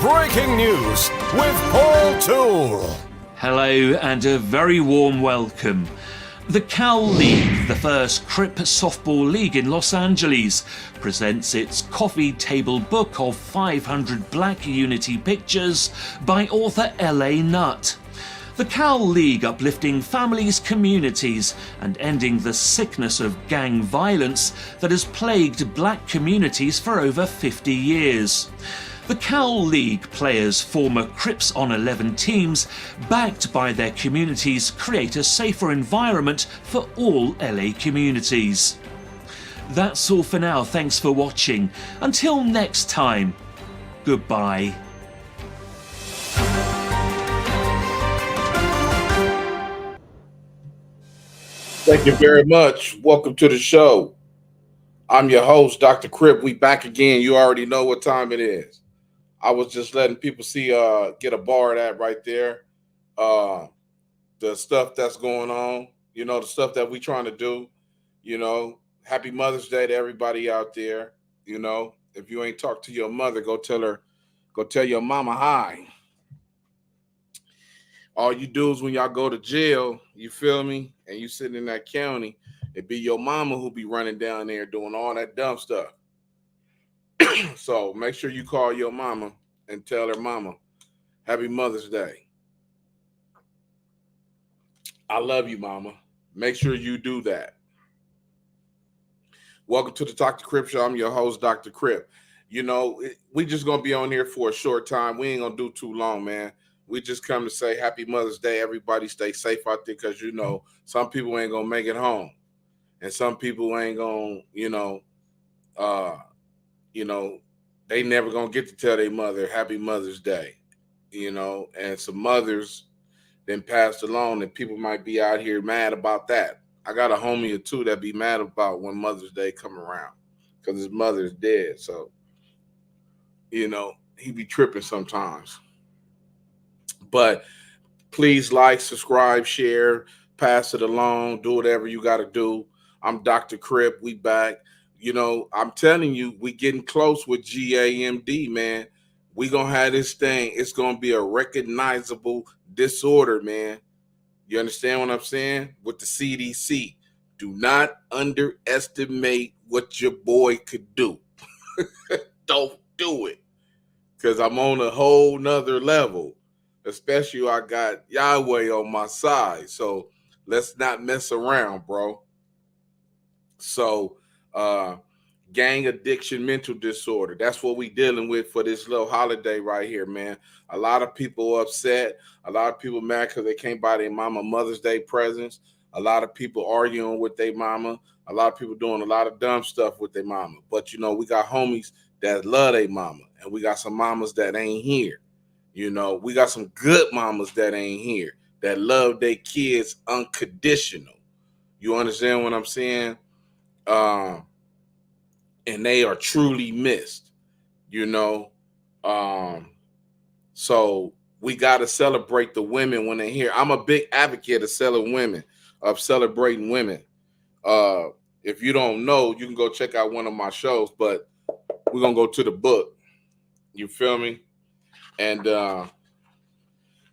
Breaking news with Paul Toole. Hello and a very warm welcome. The Cal League, the first Crip softball league in Los Angeles, presents its coffee table book of 500 Black Unity pictures by author L.A. Nutt. The Cal League uplifting families, communities and ending the sickness of gang violence that has plagued black communities for over 50 years. The Cal League players, former Crips on 11 teams, backed by their communities, create a safer environment for all LA communities. That's all for now. Thanks for watching. Until next time, goodbye. Thank you very much. Welcome to the show. I'm your host, Dr. Crip. We back again. You already know what time it is. I was just letting people see, get a bar of that right there. The stuff that's going on, the stuff that we trying to do, happy Mother's Day to everybody out there. If you ain't talked to your mother, go tell your mama hi. All you do is when y'all go to jail, you feel me? And you sitting in that county, it be your mama who be running down there doing all that dumb stuff. So make sure you call your mama and tell her mama, happy Mother's Day. I love you, mama. Make sure you do that. Welcome to the Dr. Crip Show. I'm your host, Dr. Crip. We just going to be on here for a short time. We ain't going to do too long, man. We just come to say happy Mother's Day. Everybody stay safe out there because, some people ain't going to make it home. And some people ain't going to, they never going to get to tell their mother happy Mother's Day, and some mothers then passed along and people might be out here mad about that. I got a homie or two that be mad about when Mother's Day come around because his mother's dead. So, he be tripping sometimes. But please like, subscribe, share, pass it along, do whatever you got to do. I'm Dr. Crip. We back. I'm telling you, we getting close with GAMD, man. We going to have this thing. It's going to be a recognizable disorder, man. You understand what I'm saying? With the CDC. Do not underestimate what your boy could do. Don't do it. Because I'm on a whole nother level. Especially I got Yahweh on my side. So let's not mess around, bro. So, gang addiction, mental disorder. That's what we dealing with for this little holiday right here, man. A lot of people upset. A lot of people mad because they can't buy their mama Mother's Day presents. A lot of people arguing with their mama. A lot of people doing a lot of dumb stuff with their mama. But, we got homies that love their mama. And we got some mamas that ain't here. We got some good mamas that ain't here that love their kids unconditional. You understand what I'm saying? And they are truly missed, So we got to celebrate the women when they're here. I'm a big advocate of celebrating women. If you don't know, you can go check out one of my shows, but we're going to go to the book. You feel me? And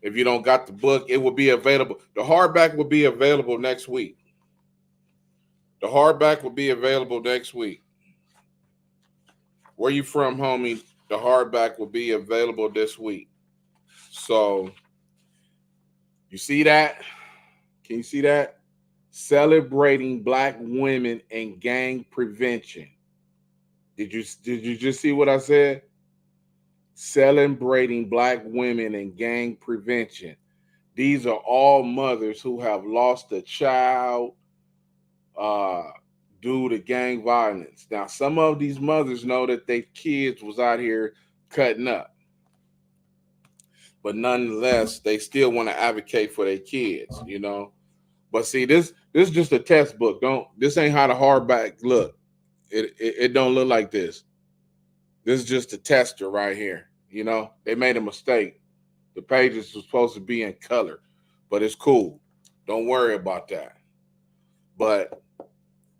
if you don't got the book, it will be available. The hardback will be available next week. Where you from, homie? The hardback will be available this week. So, you see that? Can you see that? Celebrating Black women and gang prevention. Did you just see what I said? Celebrating Black women and gang prevention. These are all mothers who have lost a child due to gang violence. Now, some of these mothers know that their kids was out here cutting up, but nonetheless, they still want to advocate for their kids, you know. But see, this is just a textbook. This ain't how the hardback look. It don't look like this. This is just a tester right here. You know, they made a mistake. The pages were supposed to be in color, but it's cool. Don't worry about that. But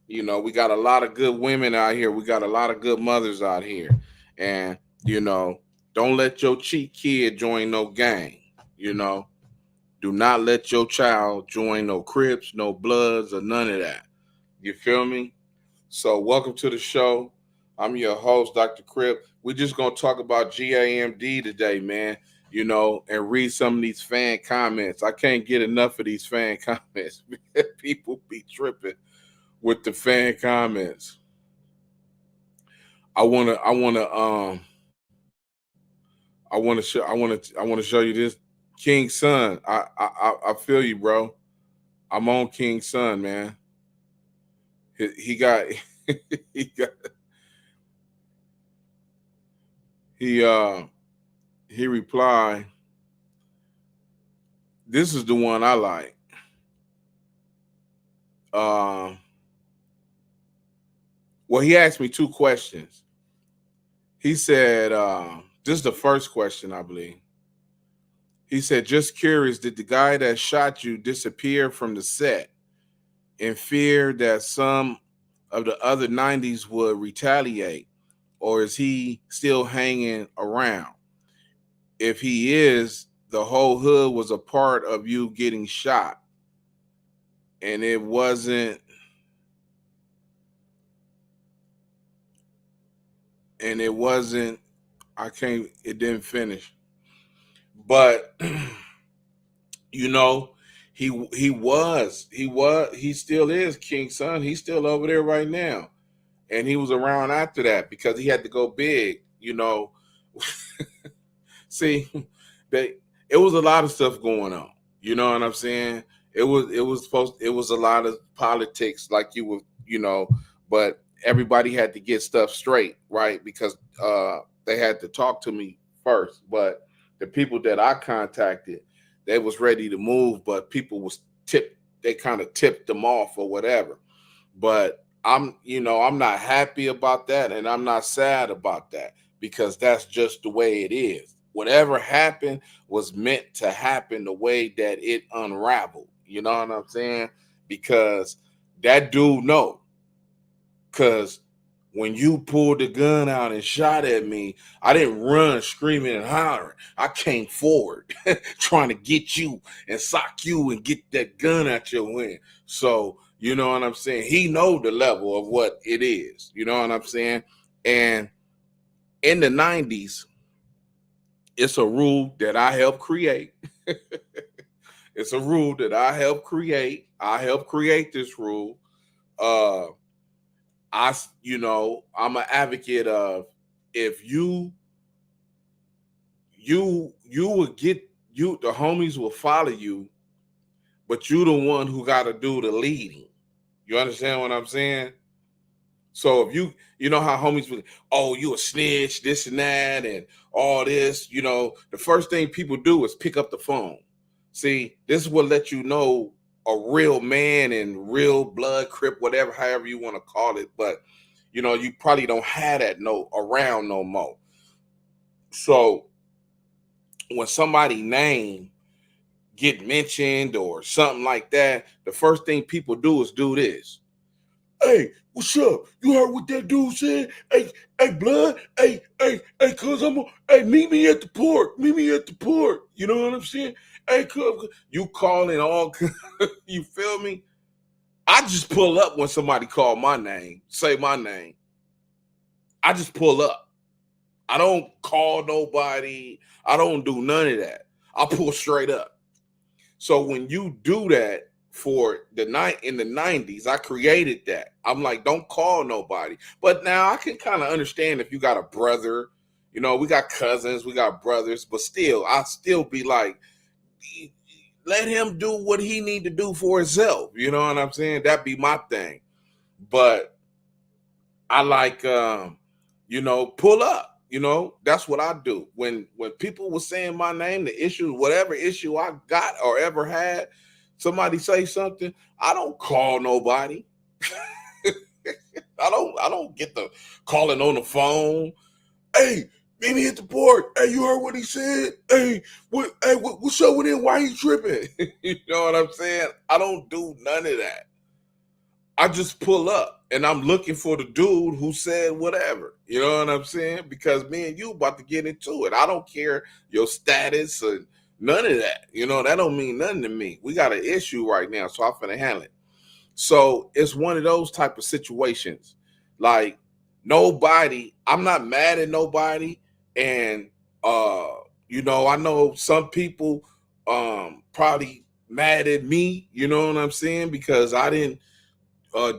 you know, we got a lot of good women out here. We got a lot of good mothers out here, and you know, don't let your cheat kid join no gang. You know, do not let your child join no Crips, no Bloods, or none of that. You feel me? So, welcome to the show. I'm your host, Dr. Crip. We're just going to talk about GAMD today, man, you know, and read some of these fan comments. I can't get enough of these fan comments. People be tripping with the fan comments. I want to show you this. King Son. I feel you, bro. I'm on King Son, man. He got he got he replied, this is the one I like. Well, he asked me two questions. He said, this is the first question, I believe. He said, just curious, did the guy that shot you disappear from the set in fear that some of the other 90s would retaliate? Or is he still hanging around? If he is, the whole hood was a part of you getting shot. And it wasn't, it didn't finish. But you know, he still is King's Son. He's still over there right now. And he was around after that because he had to go big, you know. See, it was a lot of stuff going on. You know what I'm saying? It was a lot of politics, like you were, you know, but everybody had to get stuff straight, right? Because they had to talk to me first. But the people that I contacted, they was ready to move, but people they kind of tipped them off or whatever. But I'm not happy about that, and I'm not sad about that, because that's just the way it is. Whatever happened was meant to happen the way that it unraveled. You know what I'm saying? Because that dude know. Because when you pulled the gun out and shot at me, I didn't run screaming and hollering. I came forward trying to get you and sock you and get that gun out your hand. So, you know what I'm saying? He know the level of what it is. You know what I'm saying? And in the 90s, it's a rule that I helped create. It's a rule that I helped create. I helped create this rule. I'm an advocate of, if you will get, the homies will follow you, but you the one who got to do the leading. You understand what I'm saying? So if you know how homies will, oh, you a snitch, this and that, and all this, you know, the first thing people do is pick up the phone. See, this will let you know a real man and real blood, Crip, whatever, however you want to call it. But, you know, you probably don't have that around no more. So when somebody's name get mentioned or something like that, the first thing people do is do this. Hey, what's up? You heard what that dude said? Hey, blood. Hey, cuz meet me at the port. Meet me at the port. You know what I'm saying? Hey, cuz, you calling all, you feel me? I just pull up when somebody call my name, say my name. I just pull up. I don't call nobody. I don't do none of that. I pull straight up. So when you do that, for the night in the 90s, I created that. I'm like, don't call nobody. But now I can kind of understand if you got a brother, you know, we got cousins, we got brothers, but still, I still be like, let him do what he need to do for himself. You know what I'm saying? That'd be my thing. But I like, pull up. That's what I do. When people were saying my name, the issue, whatever issue I got or ever had, somebody say something, I don't call nobody. I don't get the calling on the phone. Hey, meet me at the port. Hey, you heard what he said? Hey, what's up with him? Why he tripping? You know what I'm saying? I don't do none of that. I just pull up and I'm looking for the dude who said whatever. You know what I'm saying? Because me and you about to get into it. I don't care your status or none of that. That don't mean nothing to me. We got an issue right now, so I'm finna handle it. So it's one of those type of situations. Like I'm not mad at nobody. And I know some people probably mad at me, you know what I'm saying? Because I didn't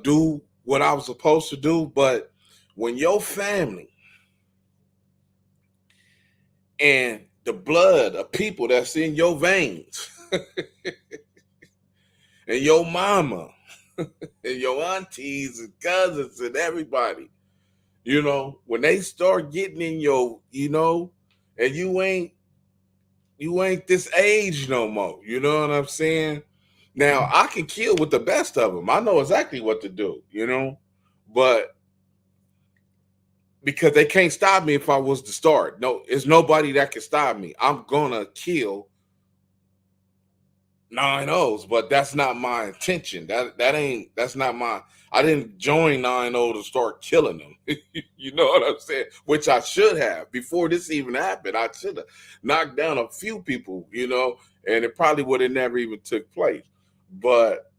do what I was supposed to do. But when your family and the blood of people that's in your veins and your mama and your aunties and cousins and everybody, when they start getting in your, and you ain't this age no more, you know what I'm saying? Now, I can kill with the best of them. I know exactly what to do, but because they can't stop me if I was to start. No, it's nobody that can stop me. I'm gonna kill 9-0s, but that's not my intention. That's not my. I didn't join 9-0 to start killing them. You know what I'm saying? Which I should have before this even happened. I should have knocked down a few people, and it probably would have never even took place. But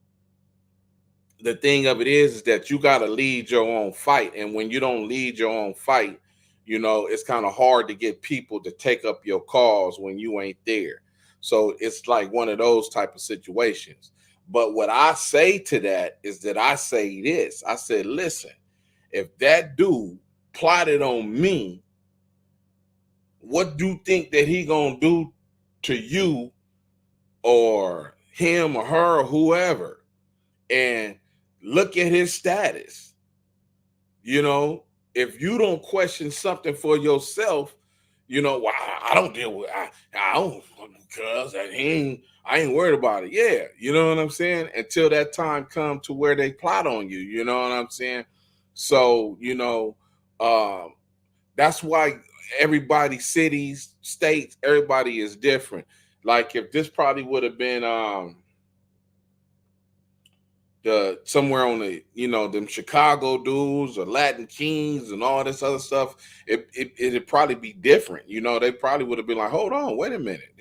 the thing of it is that you got to lead your own fight, and when you don't lead your own fight, it's kind of hard to get people to take up your cause when you ain't there. So it's like one of those type of situations. But what I say to that is that I say this. I said, listen, if that dude plotted on me, what do you think that he gonna do to you or him or her or whoever? And look at his status. If you don't question something for yourself, well, I don't deal with I don't, because I ain't worried about it. Yeah, you know what I'm saying? Until that time come to where they plot on you, you know what I'm saying? So, that's why everybody, cities, states, everybody is different. Like if this probably would have been somewhere on the, them Chicago dudes or Latin Kings and all this other stuff, it'd probably be different. They probably would have been like, hold on, wait a minute.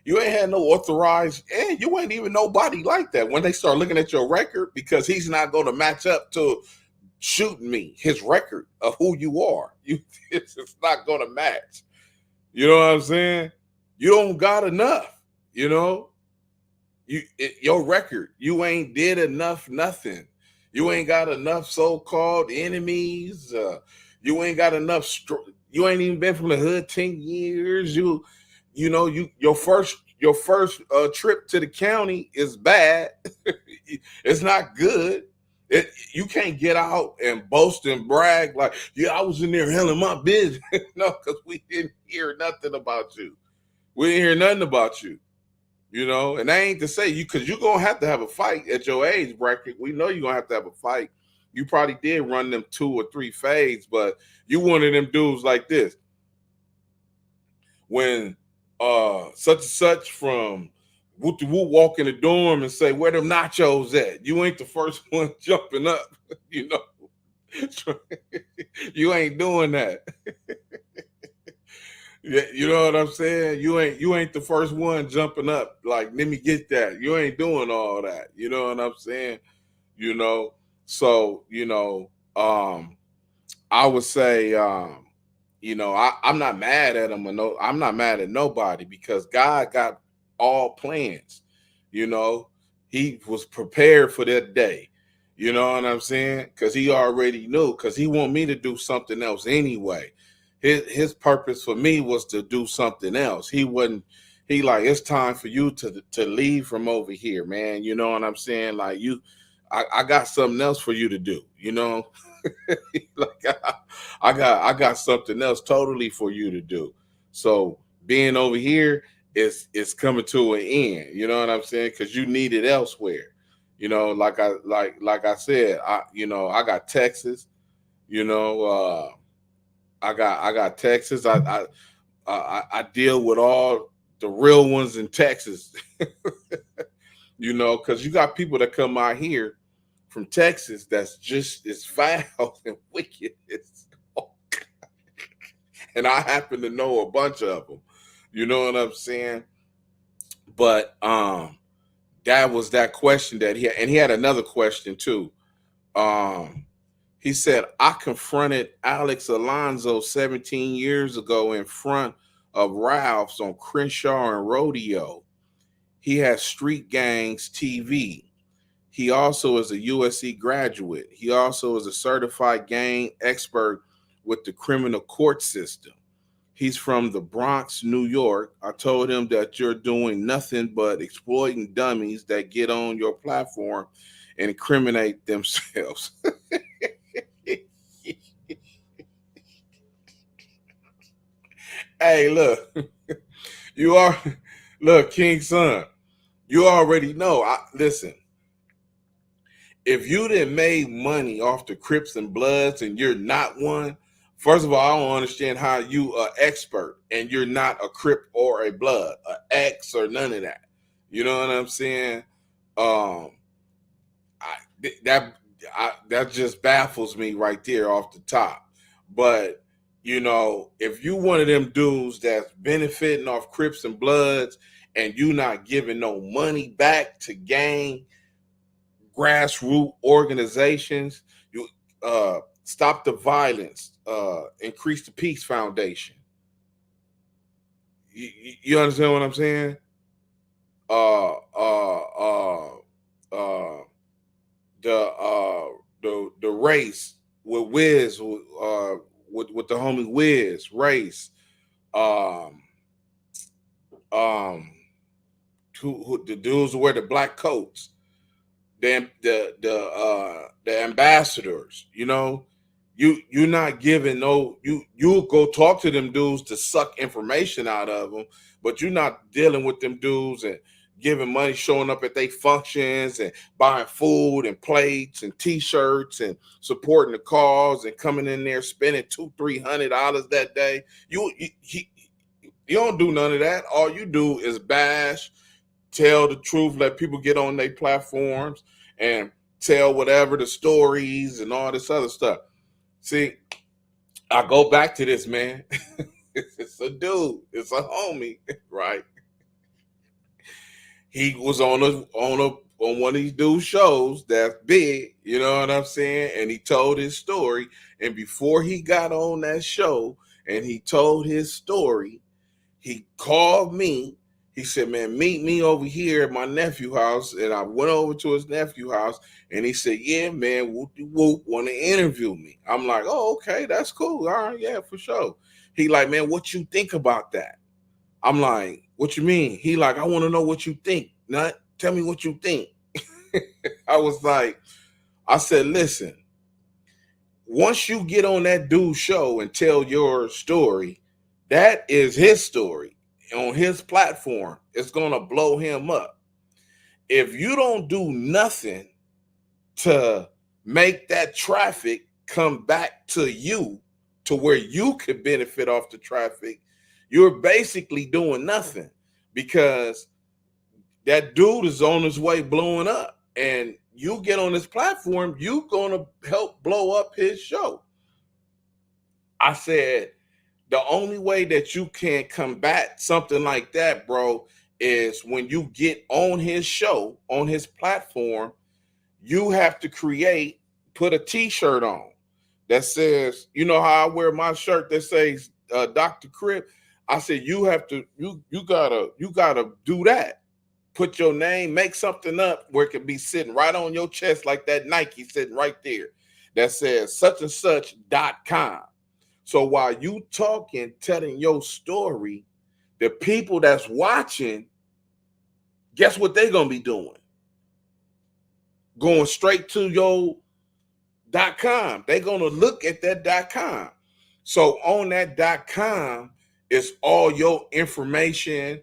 You ain't had no authorized, and you ain't even nobody like that. When they start looking at your record, because he's not going to match up to shooting me, his record of who you are. It's not going to match. You know what I'm saying? You don't got enough, your record, you ain't did enough, nothing. You ain't got enough so-called enemies. You ain't got enough. You ain't even been from the hood 10 years. Your first trip to the county is bad. It's not good. You can't get out and boast and brag like, yeah, I was in there handling my business. No, because we didn't hear nothing about you. We didn't hear nothing about you. And I ain't to say you, because you're going to have a fight at your age bracket. We know you're going to have a fight. You probably did run them 2 or 3 fades, but you one of them dudes like this. When such and such from Woot to Woot walk in the dorm and say, where them nachos at? You ain't the first one jumping up, You ain't doing that. Yeah, you know what I'm saying? You ain't the first one jumping up like, let me get that. You ain't doing all that. You know what I'm saying? So I would say I'm not mad at him, or no, I'm not mad at nobody, because God got all plans. He was prepared for that day. You know what I'm saying? Because he already knew, because he want me to do something else anyway. His purpose for me was to do something else. He He like, it's time for you to leave from over here, man. You know what I'm saying? Like I got something else for you to do, you know. Like I got something else totally for you to do. So being over here is coming to an end. You know what I'm saying? Because you need it elsewhere. You know, like I said, I got Texas. You know, I got Texas. I deal with all the real ones in Texas. You know, because you got people that come out here from Texas that's just as foul and wicked as, and I happen to know a bunch of them. You know what I'm saying? But that was that question that he had, and he had another question too. Um, he said, I confronted Alex Alonso 17 years ago in front of Ralph's on Crenshaw and Rodeo. He has Street Gangs TV. He also is a USC graduate. He also is a certified gang expert with the criminal court system. He's from the Bronx, New York. I told him that you're doing nothing but exploiting dummies that get on your platform and incriminate themselves. Hey, look, you are, look, King Son, you already know. Listen, if you didn't made money off the Crips and Bloods and you're not one, first of all, I don't understand how you are expert and you're not a Crip or a Blood, a X or none of that. You know what I'm saying? Um, that that just baffles me right there off the top. But you know, if you one of them dudes that's benefiting off Crips and Bloods and you not giving no money back to gang grassroots organizations, you stop the violence, increase the peace foundation. You understand what I'm saying? Uh, uh, uh, uh, the race with Wiz, with the homie Wiz race, um, um, who the dudes who wear the black coats, the ambassadors, you know, you're not giving no, you go talk to them dudes to suck information out of them, but you're not dealing with them dudes and giving money, showing up at their functions and buying food and plates and t-shirts and supporting the cause and coming in there spending $200-300 that day. You don't do none of that. All you do is bash, tell the truth, let people get on their platforms and tell whatever the stories and all this other stuff. See, I go back to this, man. It's a dude, it's a homie, right? He was on one of these dude shows that's big, you know what I'm saying? And he told his story. And before he got on that show and he told his story, he called me. He said, man, meet me over here at my nephew's house. And I went over to his nephew's house and he said, yeah, man, whoop, want to interview me. I'm like, oh, okay, that's cool. All right, yeah, for sure. He like, man, what you think about that? I'm like, what you mean? He like, I want to know what you think. Not tell me what you think. I was like, I said, listen, once you get on that dude's show and tell your story, that is his story on his platform. It's going to blow him up. If you don't do nothing to make that traffic come back to you to where you could benefit off the traffic, you're basically doing nothing, because that dude is on his way blowing up and you get on this platform, you're going to help blow up his show. I said, the only way that you can combat something like that, bro, is when you get on his show, on his platform, you have to put a t-shirt on that says, you know how I wear my shirt that says Dr. Crip? I said, you gotta do that. Put your name, make something up where it can be sitting right on your chest like that Nike sitting right there that says such and such .com. So while you talking, telling your story, the people that's watching, guess what they're gonna be doing? Going straight to your .com. They're gonna look at that .com. So on that .com is all your information,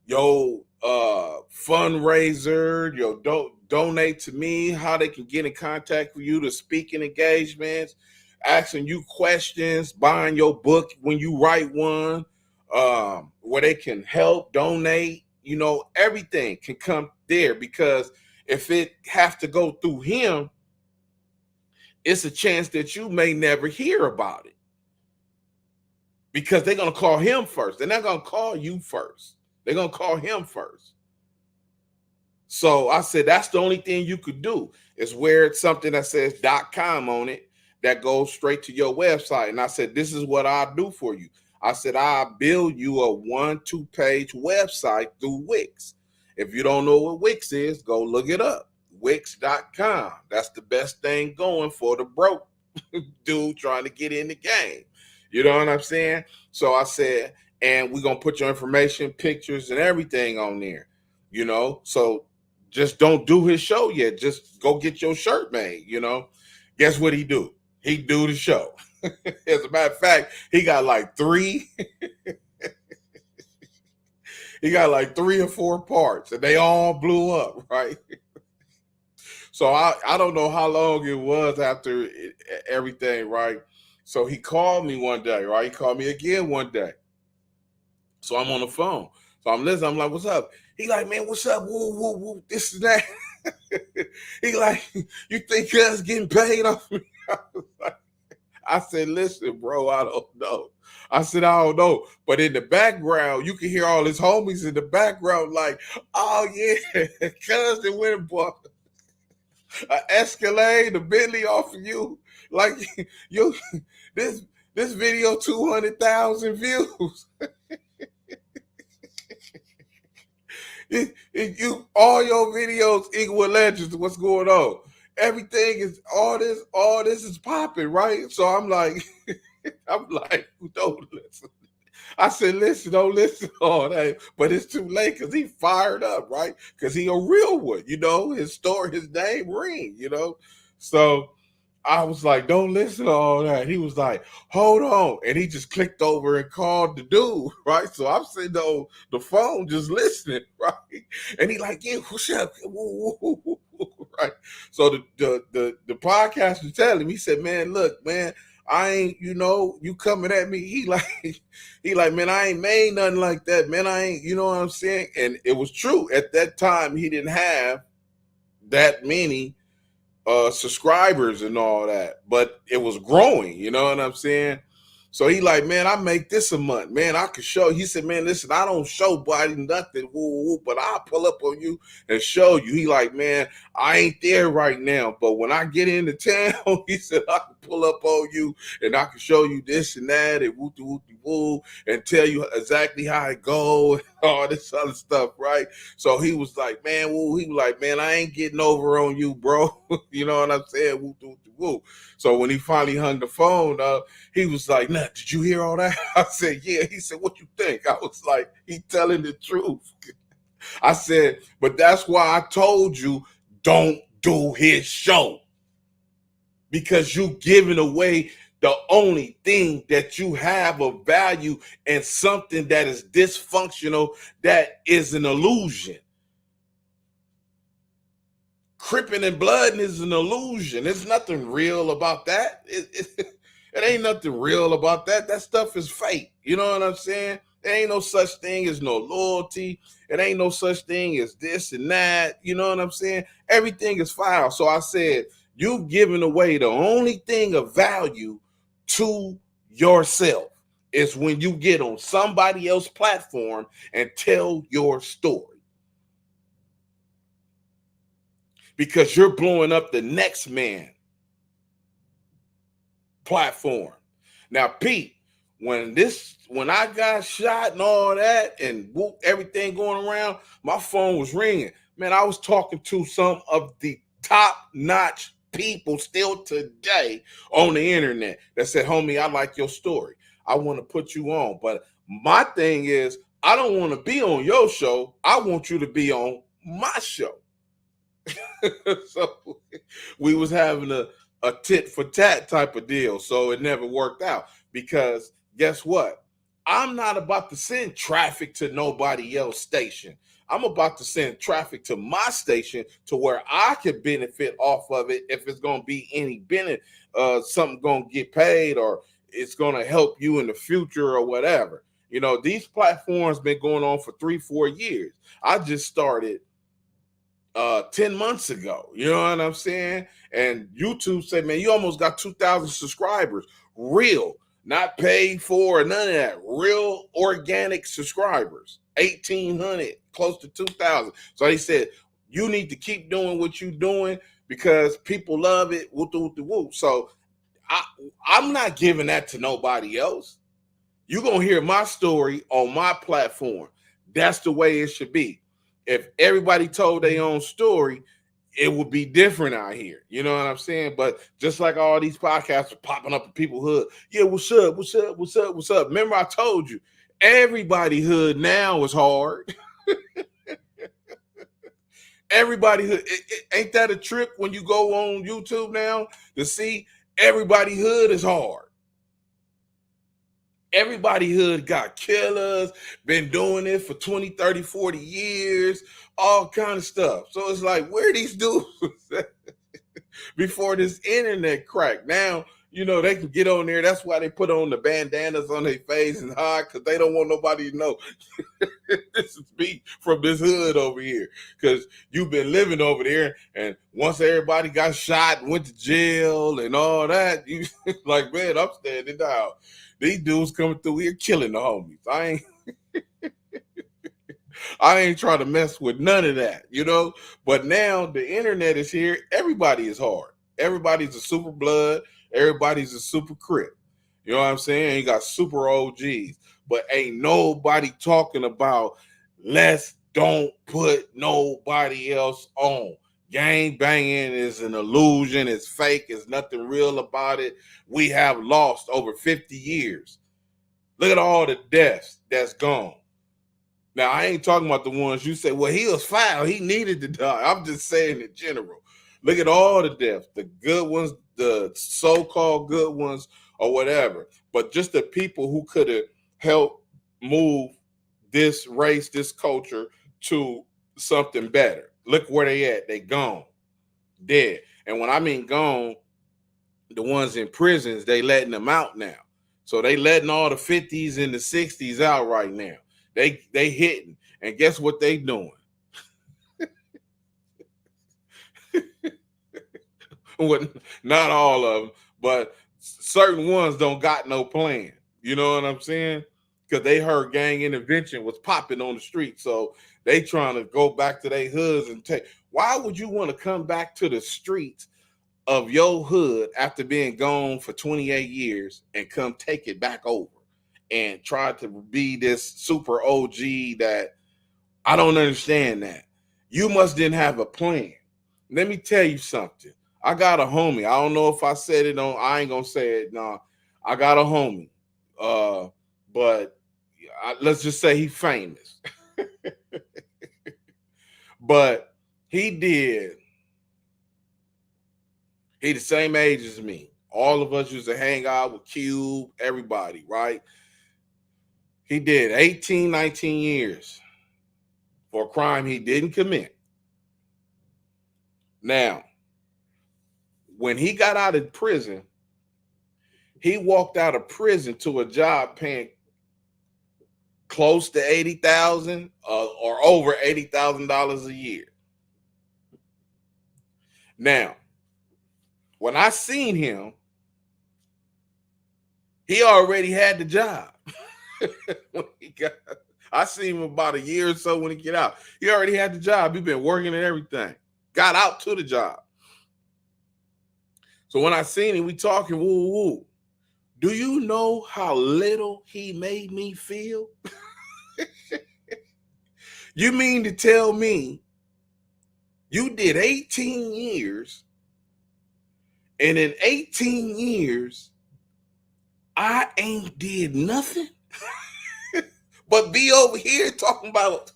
your fundraiser, your donate to me, how they can get in contact with you, to speaking engagements, asking you questions, buying your book when you write one, where they can help, donate, everything can come there, because if it have to go through him, it's a chance that you may never hear about it, because they're going to call him first. They're not going to call you first. They're going to call him first. So I said, that's the only thing you could do, is wear it's something that says .com on it that goes straight to your website. And I said, this is what I'll do for you. I said, I'll build you a 1-2 page website through Wix. If you don't know what Wix is, go look it up. Wix.com. That's the best thing going for the broke dude trying to get in the game. You know what I'm saying? So I said, and we're going to put your information, pictures, and everything on there. So just don't do his show yet. Just go get your shirt made, Guess what he do? He do the show. As a matter of fact, he got like 3 or 4 parts, and they all blew up, right? So I don't know how long it was after everything, right? So he called me one day, right? He called me again one day. So I'm on the phone. So I'm listening. I'm like, what's up? He like, man, what's up? Woo, woo, woo, this and that. He like, you think us getting paid off me? I said, listen, bro, I don't know. I said, I don't know. But in the background, you can hear all his homies in the background like, oh, yeah, cousin went and bought an Escalade, a Bentley off of you. Like, you, this video, 200,000 views. You all your videos equal legends. What's going on? Everything is all this is popping, right? So I'm like, don't listen. I said, listen, don't listen to all that. But it's too late, because he fired up, right? Because he a real one, his story, his name ring, So I was like, don't listen to all that. He was like, hold on. And he just clicked over and called the dude, right? So I'm sitting on the phone just listening, right? And he like, yeah, what's up? Right? So the podcaster telling him, he said, man, look, man, I ain't, you coming at me. He like, man, I ain't made nothing like that, man. I ain't, you know what I'm saying? And it was true. At that time, he didn't have that many subscribers and all that, but it was growing, you know what I'm saying? So he like, man, I make this a month, man. I could show. He said, man, listen, I don't show body nothing, but I'll pull up on you and show you. He like, man, I ain't there right now, but when I get into town, he said, I can pull up on you and I can show you this and that and woo and tell you exactly how it go and all this other stuff, right? So he was like, man, he was like, man, I ain't getting over on you, bro. You know what I'm saying? Woo. So when he finally hung the phone up, he was like, nah, did you hear all that? I said, yeah. He said, what you think? I was like, he telling the truth. I said, but that's why I told you, don't do his show. Because you giving away the only thing that you have of value, and something that is dysfunctional, that is an illusion. Cripping and blooding is an illusion. There's nothing real about that. It ain't nothing real about that. That stuff is fake. You know what I'm saying? There ain't no such thing as no loyalty. It ain't no such thing as this and that. You know what I'm saying? Everything is foul. So I said, you've given away the only thing of value to yourself is when you get on somebody else's platform and tell your story. Because you're blowing up the next man platform. Now, Pete, when I got shot and all that and everything going around, my phone was ringing. Man, I was talking to some of the top-notch people still today on the internet that said, homie, I like your story. I want to put you on. But my thing is, I don't want to be on your show. I want you to be on my show. So we was having a tit for tat type of deal. So it never worked out because guess what? I'm not about to send traffic to nobody else's station. I'm about to send traffic to my station to where I can benefit off of it if it's going to be any benefit, something going to get paid or it's going to help you in the future or whatever. You know, these platforms been going on for 3-4 years. I just started 10 months ago. You know what I'm saying? And YouTube said, man, you almost got 2,000 subscribers. Real, not paid for, none of that. Real organic subscribers. 1,800, close to 2,000. So they said, you need to keep doing what you're doing because people love it. Woo, woo, woo, woo. So I'm not giving that to nobody else. You're going to hear my story on my platform. That's the way it should be. If everybody told their own story, it would be different out here. You know what I'm saying? But just like all these podcasts are popping up in people's hood. Yeah, what's up? What's up? What's up? What's up? Remember I told you, everybody hood now is hard. Everybody hood. Ain't that a trip when you go on YouTube now to see everybody hood is hard? Everybody hood got killers, been doing it for 20, 30, 40 years, all kind of stuff. So it's like, where these dudes before this internet crack? Now, you know, they can get on there. That's why they put on the bandanas on their face and hide, because they don't want nobody to know this is me from this hood over here. Because you've been living over there, and once everybody got shot and went to jail and all that, you like, man, I'm standing down. These dudes coming through here killing the homies. I ain't trying to mess with none of that, you know? But now the internet is here. Everybody is hard. Everybody's a super blood. Everybody's a super Crip. You know what I'm saying? You got super OGs. But ain't nobody talking about let's don't put nobody else on. Gang banging is an illusion. It's fake. There's nothing real about it. We have lost over 50 years. Look at all the deaths that's gone. Now, I ain't talking about the ones you say, well, he was foul. He needed to die. I'm just saying in general. Look at all the deaths, the good ones, the so-called good ones, or whatever. But just the people who could have helped move this race, this culture to something better. Look where they at. They gone. Dead. And when I mean gone, the ones in prisons, they letting them out now. So they letting all the 50s and the 60s out right now. They hitting. And guess what they doing? Not all of them, but certain ones don't got no plan. You know what I'm saying? Because they heard gang intervention was popping on the street. So they trying to go back to their hoods and take. Why would you want to come back to the streets of your hood after being gone for 28 years and come take it back over and try to be this super OG that I don't understand that. You must didn't have a plan. Let me tell you something. I got a homie. I don't know if I said it on, I ain't gonna say it. No, I got a homie. But let's just say he's famous. But he the same age as me. All of us used to hang out with Cube, everybody, right? He did 18, 19 years for a crime he didn't commit. Now, when he got out of prison, he walked out of prison to a job paying close to $80,000 or over $80,000 a year. Now, when I seen him, he already had the job. I seen him about a year or so when he get out. He already had the job. He been working and everything. Got out to the job. So when I seen him, we talking woo woo. Do you know how little he made me feel? You mean to tell me you did 18 years and in 18 years I ain't did nothing? But be over here talking about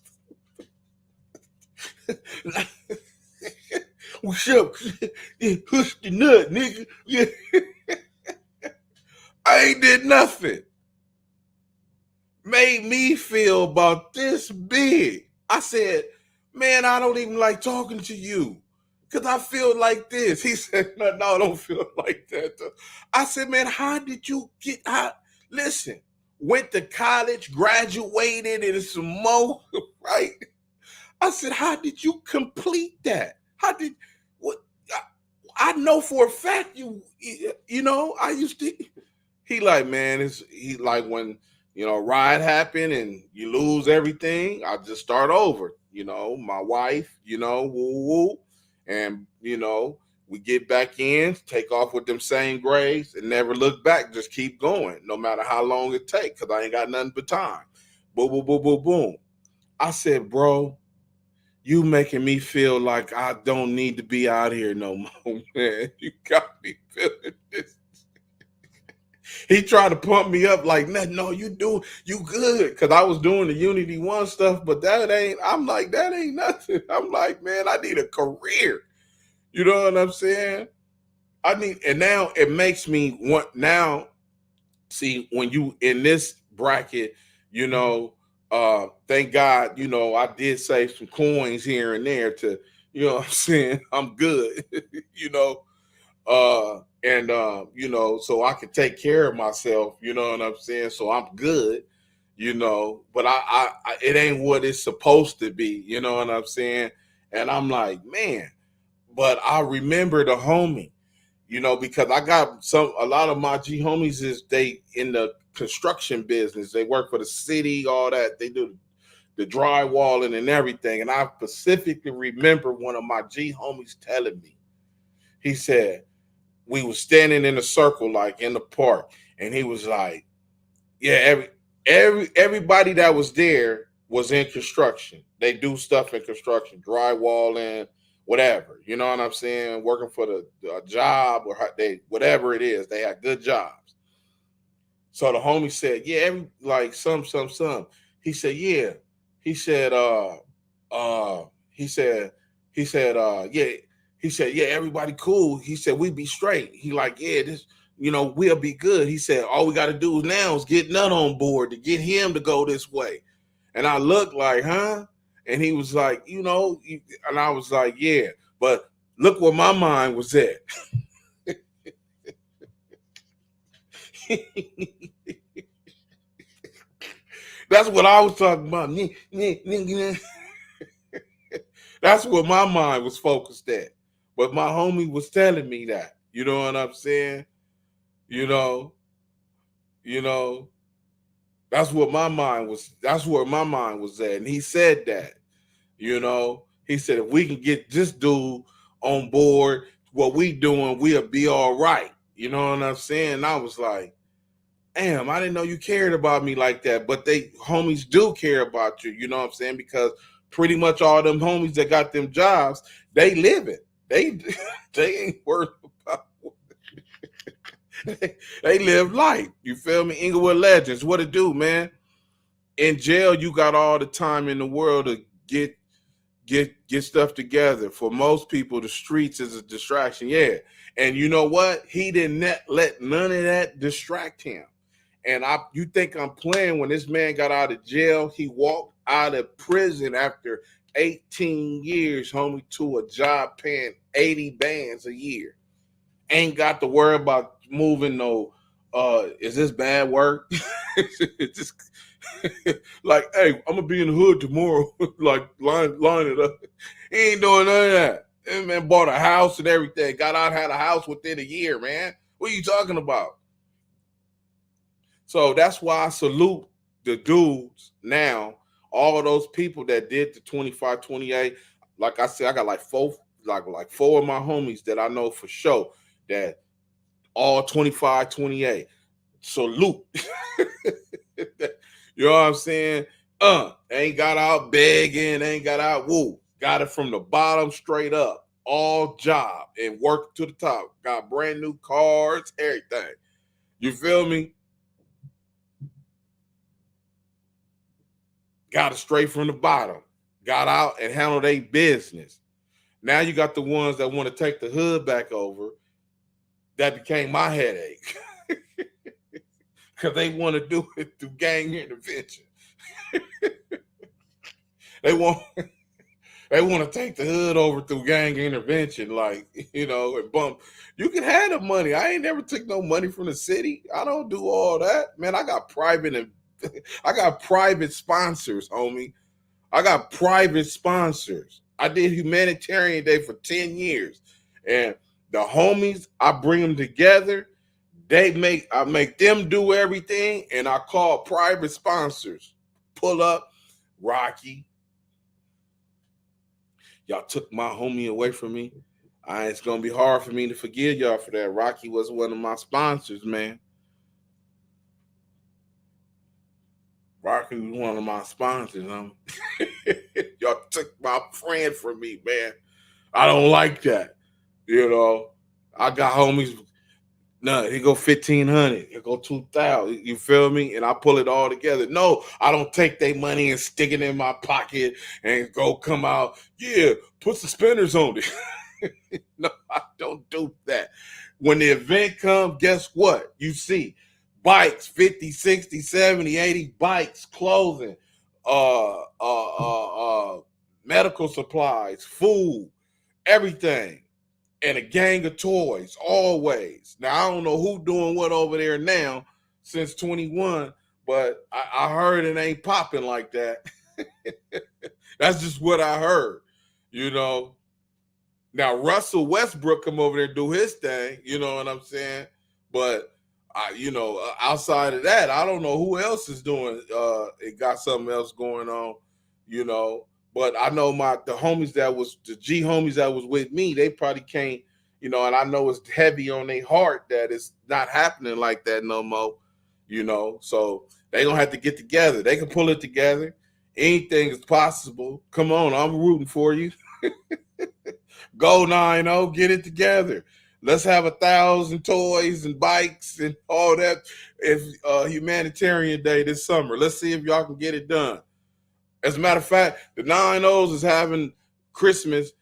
what's up? Push the nut, nigga. Yeah. I ain't did nothing. Made me feel about this big. I said, man, I don't even like talking to you because I feel like this. He said, no, I don't feel like that. I said, man, how did you get out? Listen, went to college, graduated, and some more, right? I said, how did you complete that? How did, what? I know for a fact you know, I used to, he like, man, he like when, you know, ride happen and you lose everything, I just start over. You know, my wife, you know, woo woo. And, you know, we get back in, take off with them same grades and never look back, just keep going, no matter how long it takes, because I ain't got nothing but time. Boom, boom, boom, boom, boom. I said, bro, you making me feel like I don't need to be out here no more, man. You got me feeling this. He tried to pump me up like, no, you good. Because I was doing the Unity 1 stuff, but I'm like, that ain't nothing. I'm like, man, I need a career. You know what I'm saying? And now it makes me want, now, see, when you in this bracket, you know, thank God, you know, I did save some coins here and there to, you know what I'm saying? I'm good, you know. You know, so I can take care of myself, you know what I'm saying? So I'm good, you know, but I it ain't what it's supposed to be, you know what I'm saying? And I'm like, man, but I remember the homie, you know, because I got a lot of my G homies is they in the construction business. They work for the city, all that. They do the drywalling and everything. And I specifically remember one of my G homies telling me, he said, we was standing in a circle like in the park, and he was like, yeah, everybody that was there was in construction. They do stuff in construction, drywalling, whatever, you know what I'm saying, working for the job, or they, whatever it is, they had good jobs. So the homie said, yeah, like some he said, yeah, he said he said yeah, he said, yeah, everybody cool. He said, we be straight. He like, yeah, this, you know, we'll be good. He said, all we got to do now is get Nut on board to get him to go this way. And I looked like, huh? And he was like, you know, and I was like, yeah, but look where my mind was at. That's what I was talking about. That's what my mind was focused at. But my homie was telling me that. You know what I'm saying? You know, that's what my mind was. That's where my mind was at. And he said that, you know, he said, if we can get this dude on board, what we doing, we'll be all right. You know what I'm saying? And I was like, damn, I didn't know you cared about me like that. But they homies do care about you, you know what I'm saying? Because pretty much all them homies that got them jobs, they live it. They ain't worried about they live life. You feel me? Inglewood Legends, what it do, man? In jail, you got all the time in the world to get stuff together. For most people, the streets is a distraction. Yeah. And you know what? He didn't let none of that distract him. And you think I'm playing? When this man got out of jail, he walked out of prison after 18 years, homie, to a job paying 80 bands a year. Ain't got to worry about moving no, is this bad work? It's just like, hey, I'm gonna be in the hood tomorrow. Like line it up. He ain't doing none of that. And man bought a house and everything. Got out, had a house within a year, man. What are you talking about? So that's why I salute the dudes now, all of those people that did the 25, 28. Like I said, I got like four of my homies that I know for sure that all 25, 28. Salute. You know what I'm saying? Ain't got out begging, ain't got out woo. Got it from the bottom straight up. All job and work to the top. Got brand new cars, everything. You feel me? got it straight from the bottom, got out and handled their business. Now you got the ones that want to take the hood back over. That became my headache because they want to do it through gang intervention. They want to take the hood over through gang intervention, like, and bump. You can have the money. I ain't never took no money from the city. I don't do all that, man. I got private sponsors, homie. I got private sponsors. I did humanitarian day for 10 years, and the homies, I bring them together. I make them do everything, and I call private sponsors. Pull up, Rocky. Y'all took my homie away from me. It's gonna be hard for me to forgive y'all for that. Rocky was one of my sponsors, man. Rocky was one of my sponsors. Y'all took my friend from me, man. I don't like that. I got homies. No, he go 1,500. He go 2,000. You feel me? And I pull it all together. No, I don't take their money and stick it in my pocket and go come out. Yeah, put suspenders on it. No, I don't do that. When the event comes, guess what? You see bikes, 50, 60, 70, 80 bikes, clothing, medical supplies, food, everything. And a gang of toys, always. Now, I don't know who doing what over there now since 21, but I heard it ain't popping like that. That's just what I heard, Now, Russell Westbrook come over there and do his thing, you know what I'm saying? But, outside of that, I don't know who else is doing. It got something else going on, But I know the homies the G homies that was with me, they probably can't, and I know it's heavy on their heart that it's not happening like that no more, So they gonna have to get together. They can pull it together. Anything is possible. Come on, I'm rooting for you. Go 9-0, get it together. Let's have 1,000 toys and bikes and all that. If humanitarian day this summer, let's see if y'all can get it done. As a matter of fact, the 9-0s is having Christmas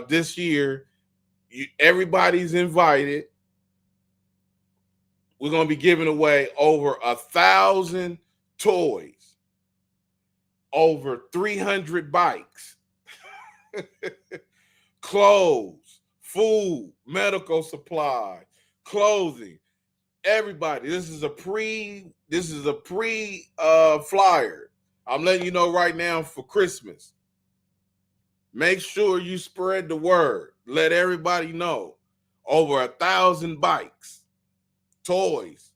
this year. Everybody's invited. We're going to be giving away over 1,000 toys, over 300 bikes, clothes, food, medical supply, clothing. Everybody, this is a pre flyer. I'm letting you know right now for Christmas. Make sure you spread the word. Let everybody know. Over 1,000 bikes, toys.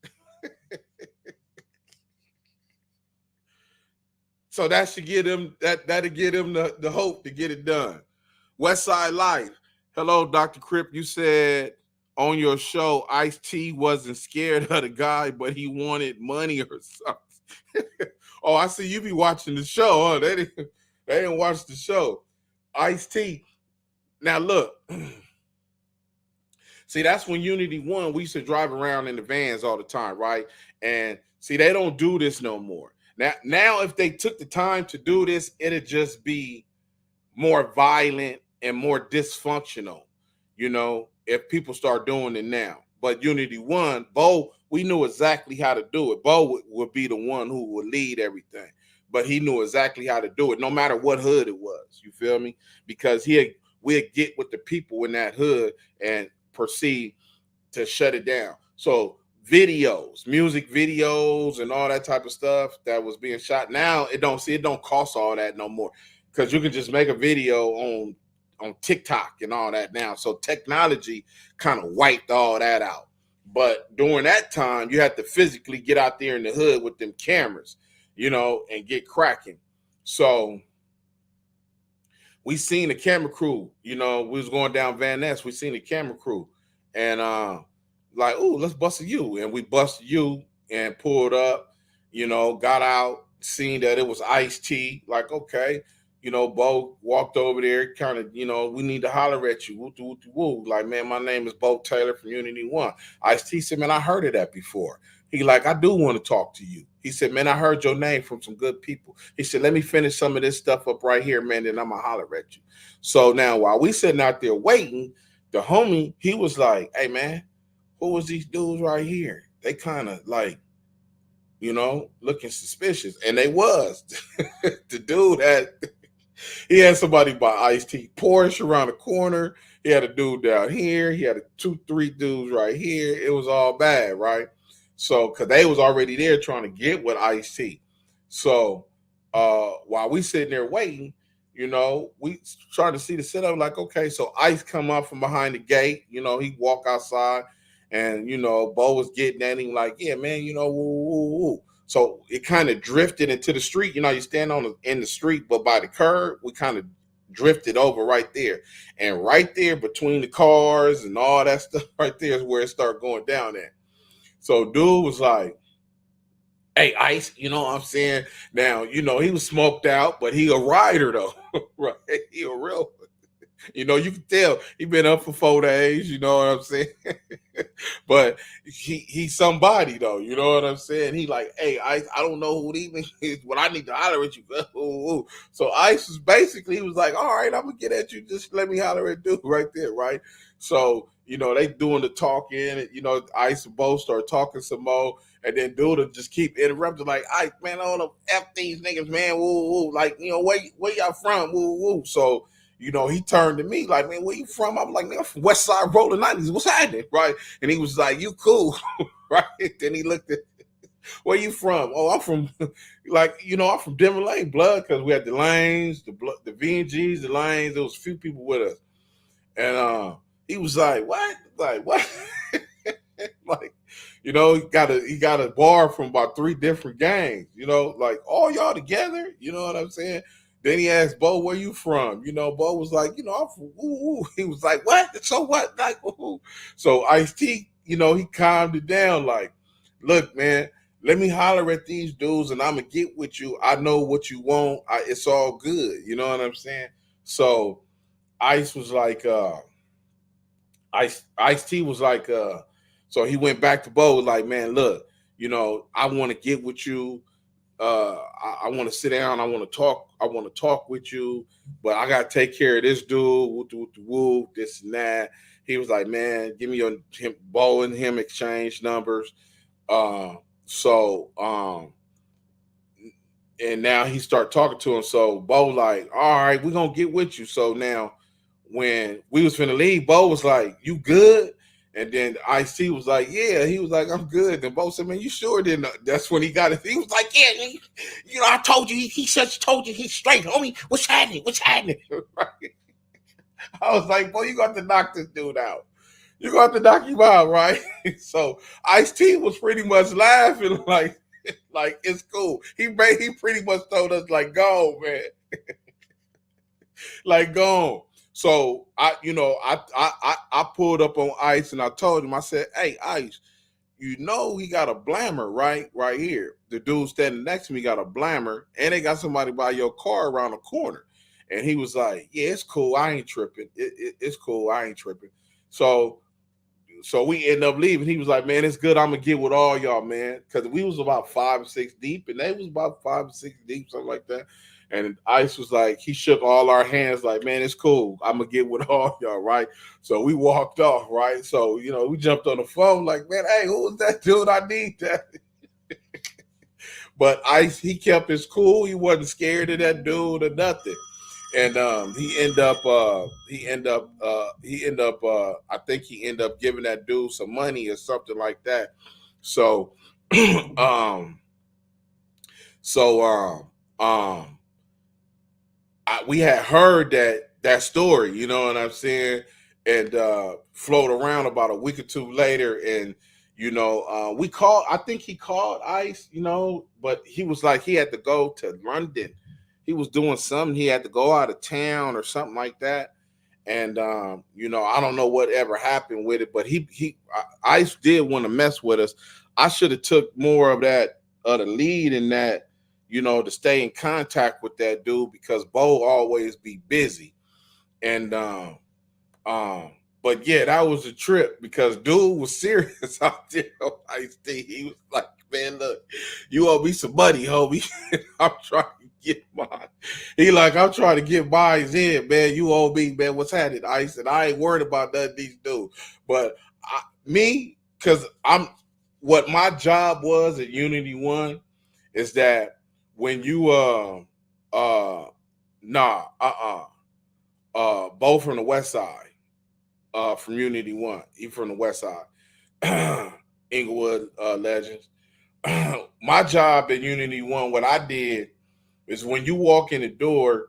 So that should give them that'll give them the hope to get it done. Westside Life. Hello, Dr. Crip. You said on your show, Ice-T wasn't scared of the guy, but he wanted money or something. Oh, I see you be watching the show. Huh? They didn't watch the show. Ice-T. Now look. See, that's when Unity One, we used to drive around in the vans all the time, right? And see, they don't do this no more. Now, if they took the time to do this, it'd just be more violent and more dysfunctional, if people start doing it now. But Unity One, Bo, we knew exactly how to do it. Bo would be the one who would lead everything, but he knew exactly how to do it, no matter what hood it was. You feel me? Because we'd get with the people in that hood and proceed to shut it down. So videos, music videos, and all that type of stuff that was being shot. Now it don't cost all that no more, because you can just make a video on TikTok and all that now. So technology kind of wiped all that out. But during that time, you had to physically get out there in the hood with them cameras, and get cracking. So we seen the camera crew, we was going down Van Ness. We seen the camera crew and like, oh, let's bust a U. And we busted U and pulled up, got out, seen that it was Ice-T. Like, okay, Bo walked over there, kind of, we need to holler at you. Woo, woo, woo. Like, man, my name is Bo Taylor from Unity One. Ice-T said, man, I heard of that before. He like, I do want to talk to you. He said, man, I heard your name from some good people. He said, let me finish some of this stuff up right here, man, then I'm going to holler at you. So now while we sitting out there waiting, the homie, he was like, hey, man, who was these dudes right here? They kind of like, looking suspicious. And they was. The dude he had somebody by Ice-T Porsche around the corner. He had a dude down here. He had three dudes right here. It was all bad, right? So, because they was already there trying to get with Ice-T. So, while we sitting there waiting, we started to see the setup. Like, okay, so Ice come up from behind the gate. He walk outside, and Bo was getting at him like, yeah, man, woo, woo, woo. So it kind of drifted into the street. You stand in the street, but by the curb, we kind of drifted over right there. And right there between the cars and all that stuff right there is where it started going down at. So dude was like, hey, Ice, you know what I'm saying? Now, he was smoked out, but he a rider though. Right? He a real, you can tell he been up for 4 days, you know what I'm saying? But he's somebody though, you know what I'm saying? He like, hey, Ice, I don't know who even is, but I need to holler at you. So Ice was basically, he was like, all right, I'm gonna get at you. Just let me holler at dude right there, right? So, they doing the talking, Ice and Bo start talking some more. And then dude will just keep interrupting, like, Ice, man, I don't know, F these niggas, man, woo, woo. Like, where y'all from, woo, woo. So, he turned to me like, man, where you from? I'm like, man, I'm from West Side Rolling 90s. What's happening? Right? And he was like, you cool. Right? Then he looked at, where you from? Oh, I'm from, I'm from Denver Lane, blood, because we had the Lanes, the V&Gs, the Lanes. There was a few people with us. And he was like, what? Like, what? Like, he got a bar from about 3 different gangs, like all y'all together, you know what I'm saying? Then he asked Bo, where you from? Bo was like, I'm from woo. He was like, what? So what? Like, woo. So Ice-T, he calmed it down like, look, man, let me holler at these dudes and I'm going to get with you. I know what you want. It's all good. You know what I'm saying? So Ice was like, Ice-T was like, so he went back to Bo like, man, look, I want to get with you. I want to sit down. I want to talk with you, but I got to take care of this dude, woo, this and that. He was like, man, give me Bo and him exchange numbers. And now he start talking to him. So Bo like, all right, we're going to get with you. So now when we was finna leave, Bo was like, you good? And then Ice-T was like, yeah. He was like, I'm good. And Bo said, man, you sure didn't? That's when he got it. He was like, yeah, I told you. He told you he's straight, homie. What's happening? Right? I was like, boy, you got to knock this dude out. You got to knock him out, right? So Ice-T was pretty much laughing like it's cool. He pretty much told us like, go, man. Like, go. So I pulled up on Ice and I told him, I said, hey, Ice, he got a blammer right here. The dude standing next to me got a blammer and they got somebody by your car around the corner. And he was like, yeah, it's cool. I ain't tripping. It's cool. I ain't tripping. So we end up leaving. He was like, man, it's good. I'm going to get with all y'all, man. Because we was about 5 or 6 deep and they was about 5 or 6 deep, something like that. And Ice was like, he shook all our hands like, man, it's cool. I'm going to get with all y'all, right? So we walked off, right? So, we jumped on the phone like, man, hey, who was that dude? I need that. But Ice, he kept his cool. He wasn't scared of that dude or nothing. And he ended up I think he ended up giving that dude some money or something like that. So we had heard that story, you know what I'm saying, and float around about a week or two later, and we called. I think he called Ice, but he was like he had to go to London. He was doing something. He had to go out of town or something like that, and I don't know whatever happened with it, but Ice did want to mess with us. I should have took more of the lead in that. to stay in contact with that dude because Bo always be busy. And um, but yeah, that was a trip because dude was serious out there on Ice-T. He was like, man, look, you owe me some money, homie. I'm trying to get mine. He like, I'm trying to get mine in, man. You owe me, man. What's happening, Ice? And I ain't worried about none of these dudes. But because what my job was at Unity One is that when you Bo from the West Side, from Unity One, he from the West Side, Inglewood Legends. My job at Unity One, what I did is when you walk in the door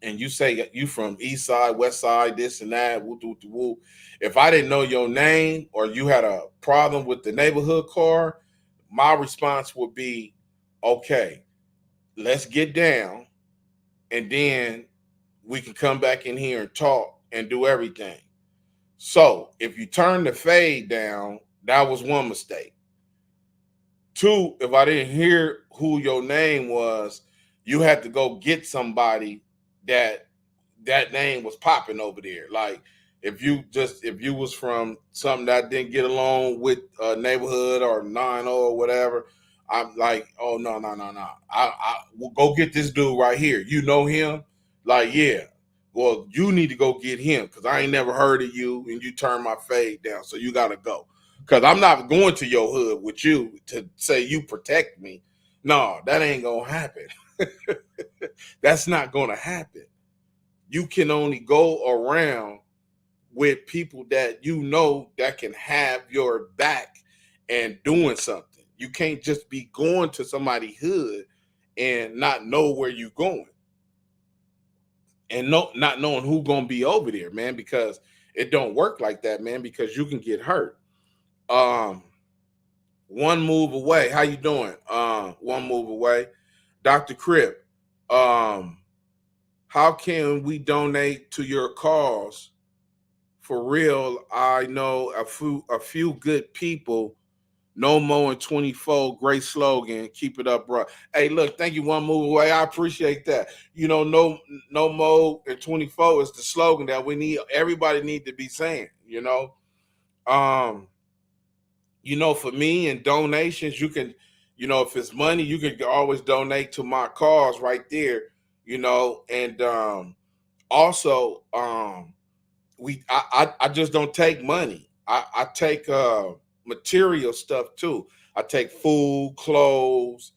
and you say you from East Side, West Side, this and that, woo, woo, woo, woo. If I didn't know your name or you had a problem with the neighborhood car, my response would be, okay, let's get down, and then we can come back in here and talk and do everything. So if you turn the fade down, that was one mistake. Two, if I didn't hear who your name was, you had to go get somebody that name was popping over there. Like if you was from something that didn't get along with a neighborhood or 9 or whatever, I'm like, oh no. I will go get this dude right here. You know him? Like, yeah. Well, you need to go get him because I ain't never heard of you and you turn my fade down. So you gotta go. Because I'm not going to your hood with you to say you protect me. No, that ain't gonna happen. That's not gonna happen. You can only go around with people that you know that can have your back and doing something. You can't just be going to somebody's hood and not know where you're going. And not knowing who's gonna be over there, man, because it don't work like that, man, because you can get hurt. One move away. How you doing? One move away. Dr. Crip. How can we donate to your cause? For real, I know a few good people. No more in 24. Great slogan. Keep it up, bro. Hey, look, thank you. One move away. I appreciate that. No more in 24 is the slogan that we need. Everybody need to be saying. For me and donations, you can, if it's money, you can always donate to my cause right there. And also, I just don't take money. I take material stuff too. I take food, clothes,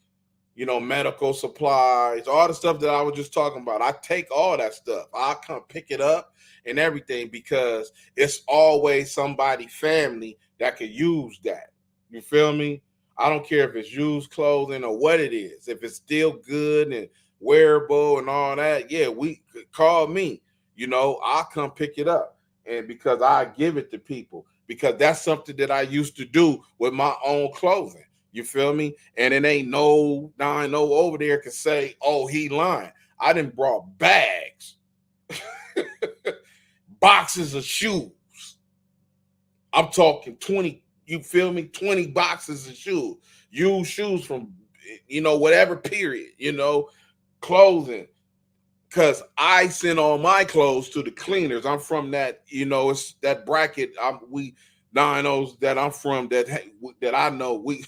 medical supplies, all the stuff that I was just talking about. I take all that stuff. I come pick it up and everything because it's always somebody family that could use that. You feel me? I don't care if it's used clothing or what it is. If it's still good and wearable and all that, yeah, we call me. I'll come pick it up. And because I give it to people, because that's something that I used to do with my own clothing. You feel me? And it ain't no 9 over there can say, oh, he lying. I done brought bags, boxes of shoes. I'm talking 20, you feel me? 20 boxes of shoes. Used shoes from, whatever period, clothing. Because I send all my clothes to the cleaners. I'm from that, it's that bracket. We 9-0s that I'm from that I know we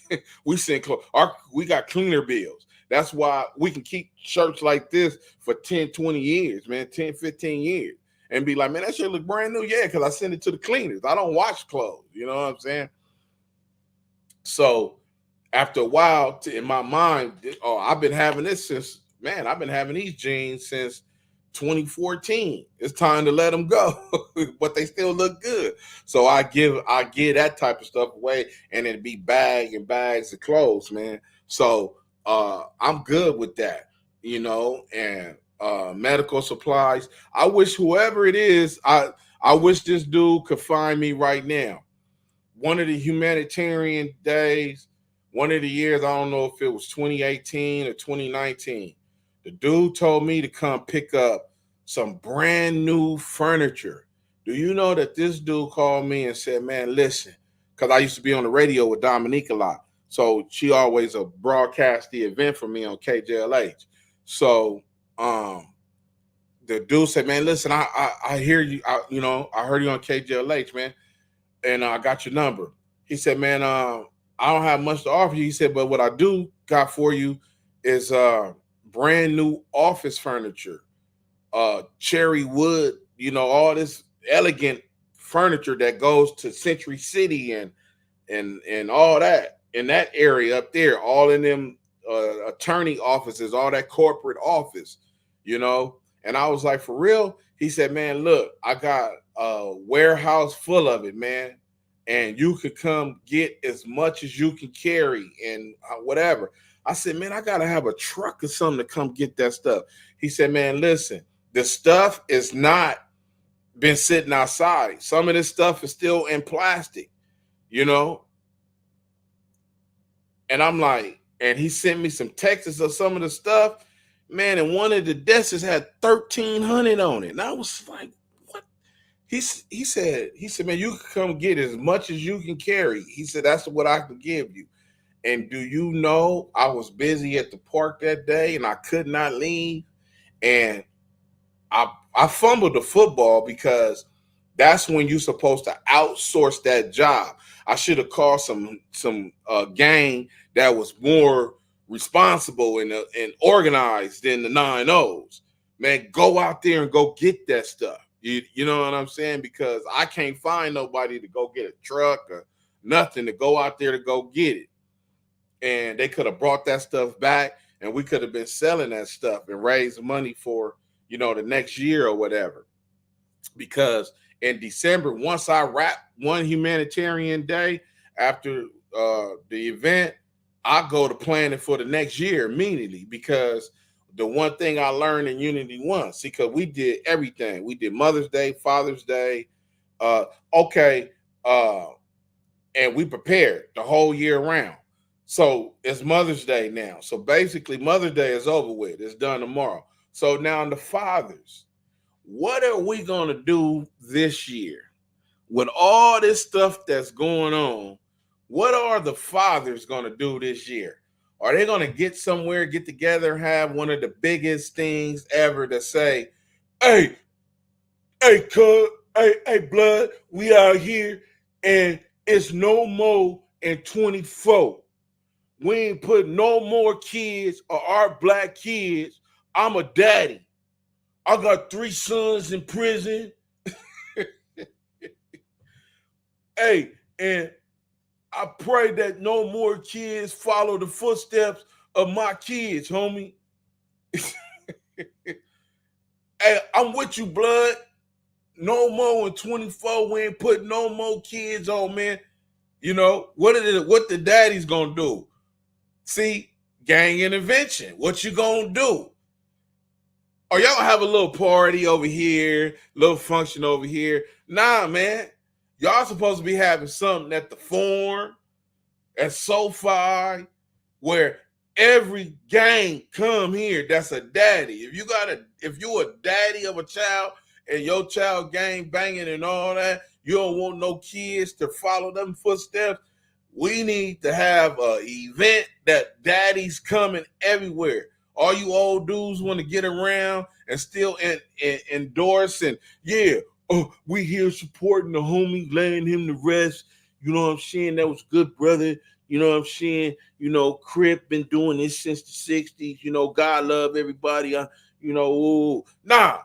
send clothes. We got cleaner bills. That's why we can keep shirts like this for 10, 20 years, man, 10, 15 years. And be like, man, that shit look brand new. Yeah, because I send it to the cleaners. I don't wash clothes. You know what I'm saying? So after a while, in my mind, I've been having this since, man, I've been having these jeans since 2014. It's time to let them go, but they still look good. So I give that type of stuff away, and it'd be bags of clothes, man. So I'm good with that, and medical supplies. I wish whoever it is, I wish this dude could find me right now. One of the humanitarian days, one of the years, I don't know if it was 2018 or 2019. The dude told me to come pick up some brand new furniture. Do you know that this dude called me and said, man, listen, because I used to be on the radio with Dominique a lot. So she always broadcast the event for me on KJLH. So the dude said, "Man, listen, I hear you. I heard you on KJLH, man, and I got your number." He said, "Man, I don't have much to offer you." He said, "But what I do got for you is brand new office furniture, cherry wood, all this elegant furniture that goes to Century City and all that in that area up there, all in them attorney offices, all that corporate office, you know." And I was like, "For real?" He said, "Man, look, I got a warehouse full of it, man, and you could come get as much as you can carry and whatever." I said, "Man, I gotta have a truck or something to come get that stuff." He said, "Man, listen, the stuff is not been sitting outside. Some of this stuff is still in plastic, you know." And I'm like, and he sent me some texts of some of the stuff, man. And one of the desks had 1,300 on it, and I was like, "What?" He said, "Man, you can come get as much as you can carry." He said, "That's what I can give you." And do you know, I was busy at the park that day, and I could not leave, and I fumbled the football because that's when you're supposed to outsource that job. I should have called some gang that was more responsible and organized than the 9-0s. Man, go out there and go get that stuff. You know what I'm saying? Because I can't find nobody to go get a truck or nothing to go out there to go get it. And they could have brought that stuff back, and we could have been selling that stuff and raised money for the next year or whatever. Because in December, once I wrap one humanitarian day after the event, I go to planning for the next year immediately. Because the one thing I learned in Unity One, see, because we did everything. We did Mother's Day, Father's Day, okay, and we prepared the whole year round. So it's Mother's Day now. So basically, Mother's Day is over with. It's done tomorrow. So now the fathers, what are we going to do this year with all this stuff that's going on? What are the fathers going to do this year? Are they going to get somewhere, get together, have one of the biggest things ever to say, "Hey, cuz, hey, blood, we out here and it's no more in 24. We ain't put no more kids or our black kids. I'm a daddy. I got 3 sons in prison. Hey, and I pray that no more kids follow the footsteps of my kids, homie." Hey, I'm with you, blood. No more in 24. We ain't putting no more kids on, man. What the daddy's gonna do? See, gang intervention. What you gonna do? Or y'all gonna have a little party over here, little function over here? Nah, man. Y'all supposed to be having something at the Forum, at SoFi, where every gang come here that's a daddy. If you a daddy of a child and your child gang banging and all that, you don't want no kids to follow them footsteps. We need to have an event that daddy's coming everywhere. All you old dudes want to get around and still endorse and, yeah, oh, we here supporting the homie, laying him to rest. You know what I'm saying? That was good, brother. You know what I'm saying? Crip been doing this since the 60s. God love everybody. Ooh. Nah.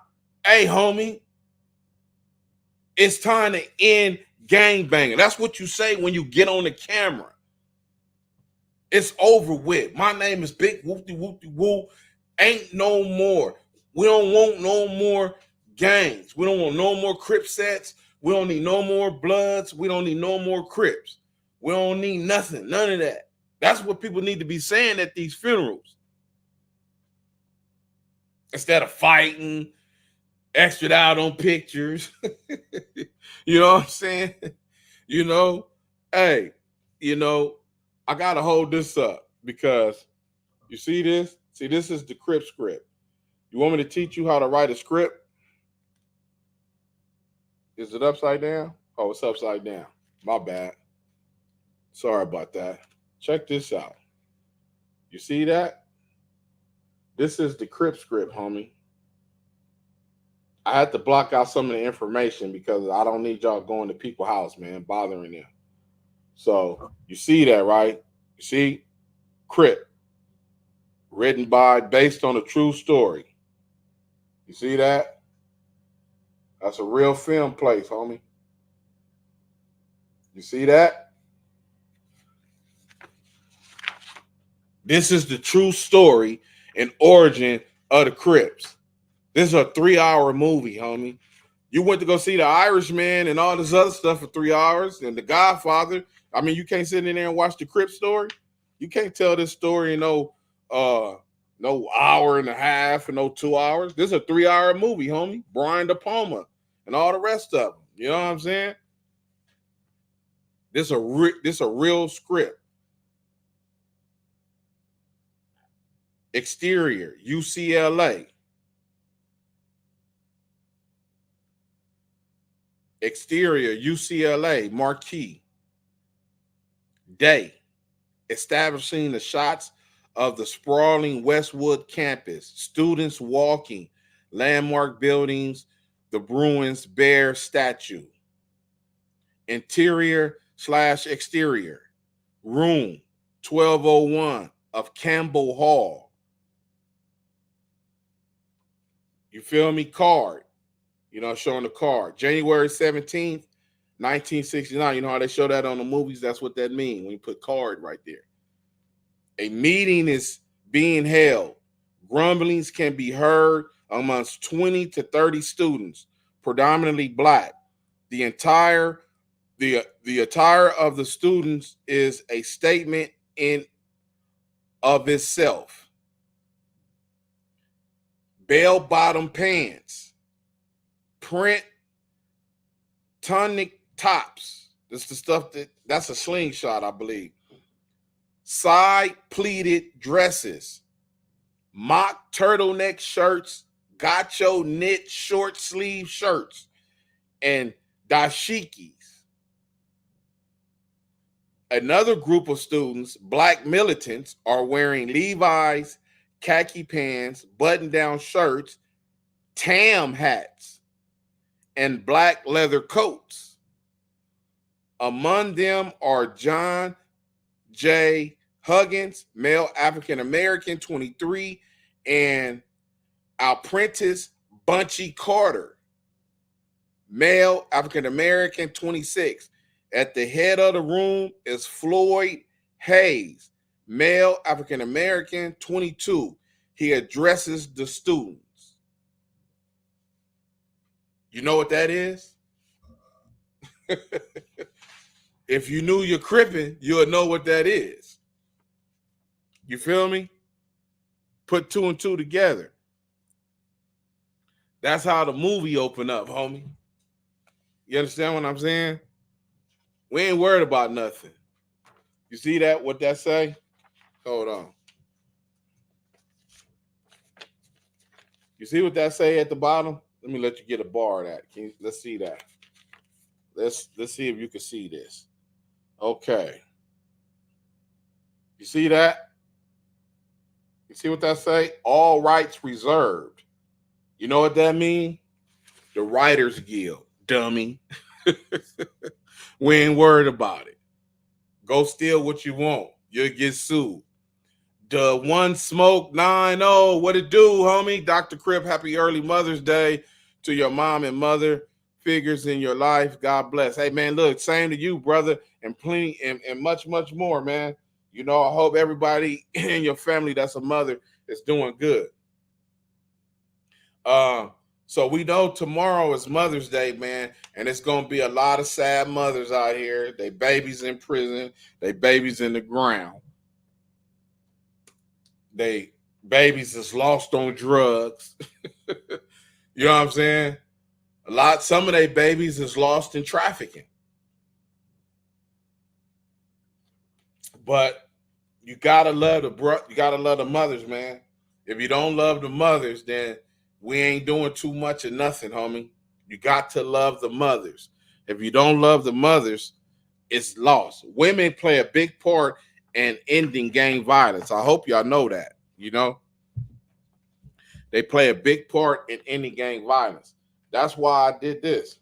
Hey, homie, it's time to end gangbanging. That's what you say when you get on the camera. It's over with. My name is Big Whoopty Whoopty Woo. Ain't no more. We don't want no more gangs. We don't want no more Crip sets. We don't need no more Bloods. We don't need no more Crips. We don't need nothing. None of that. That's what people need to be saying at these funerals. Instead of fighting, extra out on pictures. You know what I'm saying? Hey, I got to hold this up because you see this? See, this is the Crip script. You want me to teach you how to write a script? Is it upside down? Oh, it's upside down. My bad. Sorry about that. Check this out. You see that? This is the Crip script, homie. I had to block out some of the information because I don't need y'all going to people's house, man, bothering them. So you see that, right? You see, Crip, written by, based on a true story. You see that? That's a real film place, homie. You see that? This is the true story and origin of the Crips. This is a 3-hour movie, homie. You went to go see The Irishman and all this other stuff for 3 hours, and The Godfather. I mean, you can't sit in there and watch the Crip story. You can't tell this story in no hour and a half and no 2 hours. This is a 3-hour movie, homie. Brian De Palma and all the rest of them. You know what I'm saying? This a real script. Exterior, UCLA. Exterior, UCLA, marquee. Day, establishing the shots of the sprawling Westwood campus, students walking, landmark buildings, the Bruins Bear statue. Interior/exterior, room 1201 of Campbell Hall. You feel me? Card. You know, showing the card. January 17th, 1969. You know how they show that on the movies? That's what that means when you put card right there. A meeting is being held. Grumblings can be heard amongst 20 to 30 students, predominantly black. The attire of the students is a statement in of itself. Bell-bottom pants, print tunic tops. This is the stuff that's a slingshot, I believe. Side pleated dresses, mock turtleneck shirts, gacho knit short sleeve shirts, and dashikis. Another group of students, black militants, are wearing Levi's, khaki pants, button-down shirts, tam hats, and black leather coats. Among them are John J. Huggins, male African-American, 23, and apprentice Bunchy Carter, male African-American, 26. At the head of the room is Floyd Hayes, male African-American, 22. He addresses the students. You know what that is? If you knew you're cripping, you'll know what that is. You feel me? Put 2 and 2 together. That's how the movie opened up, homie. You understand what I'm saying? We ain't worried about nothing. You see that? What that say? Hold on. You see what that say at the bottom? Let me let you get a bar of that. Let's see that. Let's see if you can see this. Okay. You see that? You see what that say? All rights reserved. You know what that means? The Writers Guild, dummy. We ain't worried about it. Go steal what you want. You'll get sued. The One Smoke 9-0. What it do, homie? Dr. Crip, happy early Mother's Day to your mom and mother figures in your life. God bless. Hey, man, look, same to you, brother, and plenty and much, much more, man. You know, I hope everybody in your family that's a mother is doing good. So we know tomorrow is Mother's Day, man, and it's going to be a lot of sad mothers out here. They babies in prison. They babies in the ground. They babies is lost on drugs. You know what I'm saying? Some of their babies is lost in trafficking. But you gotta love the mothers, man. If you don't love the mothers, then we ain't doing too much of nothing, homie. You got to love the mothers. If you don't love the mothers, it's lost. Women play a big part and ending gang violence. I hope y'all know that. They play a big part in ending gang violence. That's why I did this.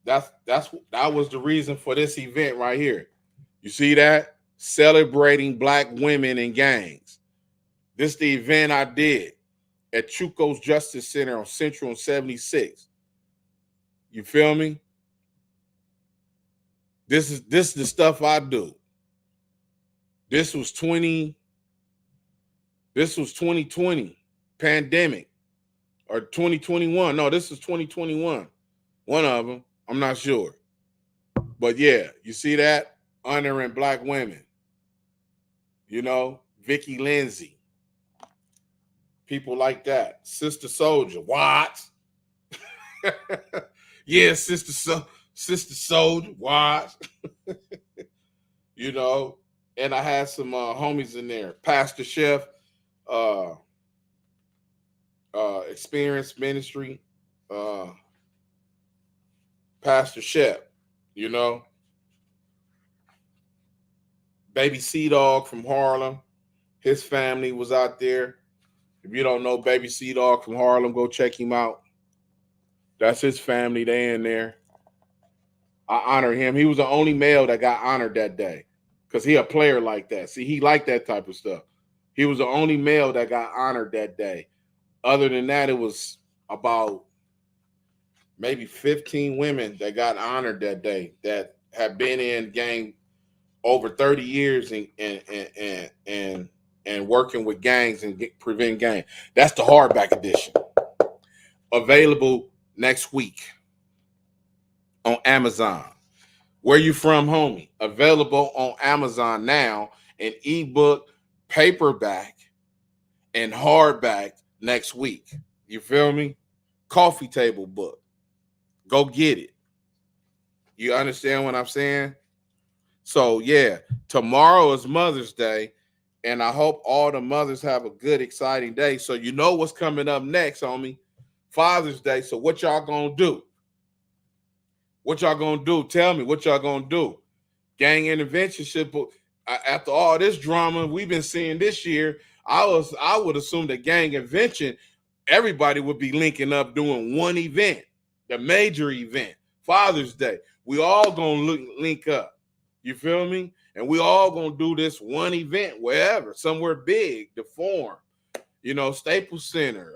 That was the reason for this event right here. You see that? Celebrating black women in gangs. This is the event I did at Chuco's Justice Center on Central and 76. You feel me? This is the stuff I do. This was 2020 pandemic or 2021. No, this is 2021. One of them. I'm not sure. But yeah, you see that? Honoring black women. Vicky Lindsay. People like that. Sister Soldier. What? Yeah, Sister Soldier. What? And I had some homies in there. Pastor Chef, Experience Ministry, Pastor Shep, Baby Sea Dog from Harlem. His family was out there. If you don't know Baby Sea Dog from Harlem, go check him out. That's his family. They in there. I honor him. He was the only male that got honored that day because he a player like that. See, he liked that type of stuff. He was the only male that got honored that day. Other than that, it was about maybe 15 women that got honored that day that have been in gang over 30 years and working with gangs and prevent gang. That's the hardback edition. Available next week on Amazon. Where you from, homie? Available on Amazon now in ebook, paperback, and hardback next week. You feel me? Coffee table book. Go get it. You understand what I'm saying? So yeah, tomorrow is Mother's Day, and I hope all the mothers have a good, exciting day. So you know what's coming up next, homie? Father's Day. So what y'all gonna do? What y'all gonna do? Tell me what y'all gonna do. Gang intervention should. After all this drama we've been seeing this year, I would assume that gang intervention, everybody would be linking up doing one event, the major event, Father's Day. We all gonna link up. You feel me? And we all gonna do this one event wherever, somewhere big, the Forum, Staples Center.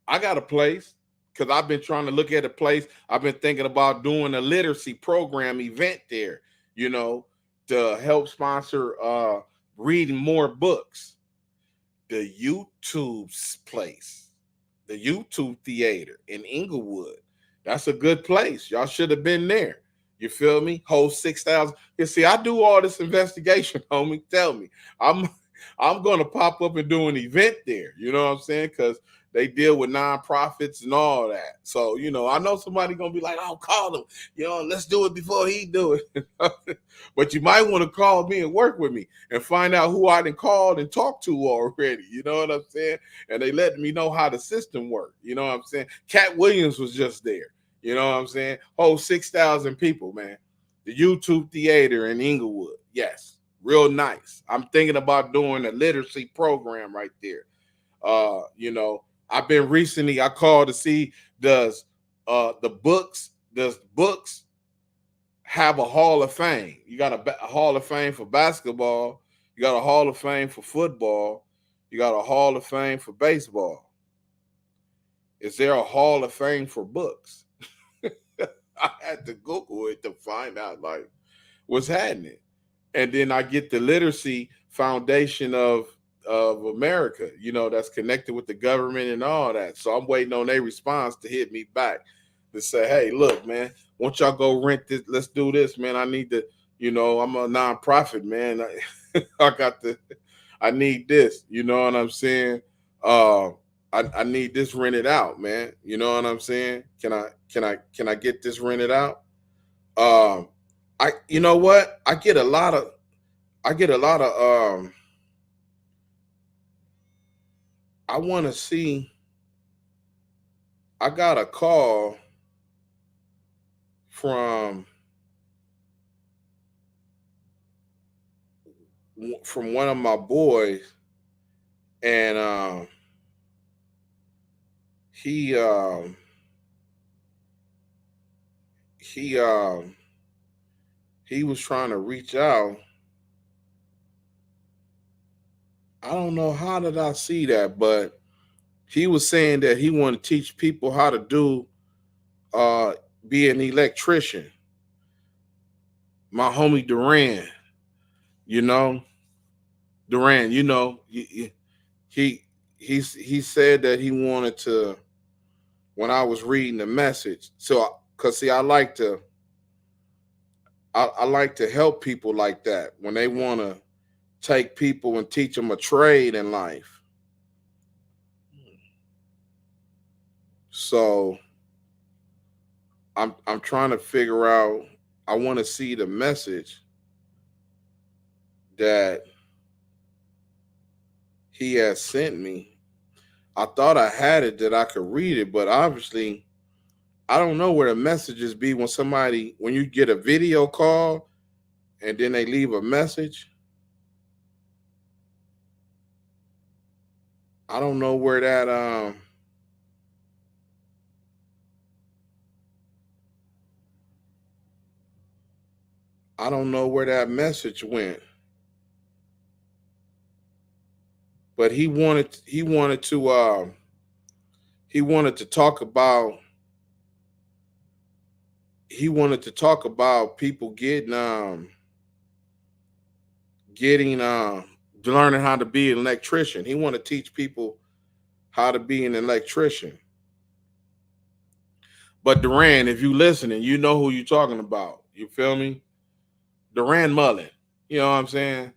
I got a place because I've been trying to look at a place. I've been thinking about doing a literacy program event there, to help sponsor reading more books. The YouTube's place, the YouTube Theater in Inglewood. That's a good place. Y'all should have been there. You feel me? Whole 6,000. You see, I do all this investigation, homie. Tell me. I'm gonna pop up and do an event there. You know what I'm saying? Because they deal with nonprofits and all that. So, I know somebody gonna be like, I'll call him. Let's do it before he do it. But you might want to call me and work with me and find out who I done called and talked to already. You know what I'm saying? And they let me know how the system works. You know what I'm saying? Cat Williams was just there. You know what I'm saying? Whole 6,000 people, man. The YouTube Theater in Inglewood. Yes. Real nice. I'm thinking about doing a literacy program right there. I've been recently, I called to see does books have a Hall of Fame? You got a Hall of Fame for basketball, you got a Hall of Fame for football, you got a Hall of Fame for baseball. Is there a Hall of Fame for books? I had to Google it to find out like what's happening. And then I get the Literacy Foundation of America, that's connected with the government and all that. So I'm waiting on their response to hit me back to say, hey, look, man, once y'all go rent this, let's do this, man. I need to, I'm a nonprofit, man. I need this, you know what I'm saying? I need this rented out, man. You know what I'm saying? Can I get this rented out? You know what? I get a lot of I want to see. I got a call from one of my boys, and he he um he was trying to reach out. I don't know how did I see that, but he was saying that he wanted to teach people how to do be an electrician. My homie Duran, you know, Duran, he he said that he wanted to when I was reading the message. So, cause see, I like to help people like that when they want to take people and teach them a trade in life. So I'm trying to figure out. I want to see the message that he has sent me. I thought I had it that I could read it, but obviously I don't know where the messages be when you get a video call and then they leave a message. I don't know where that I don't know where that message went. But he wanted to talk about people getting learning how to be an electrician. He want to teach people how to be an electrician. But Duran, if you listening, you know who you talking about. You feel me? Duran Mullen. You know what I'm saying?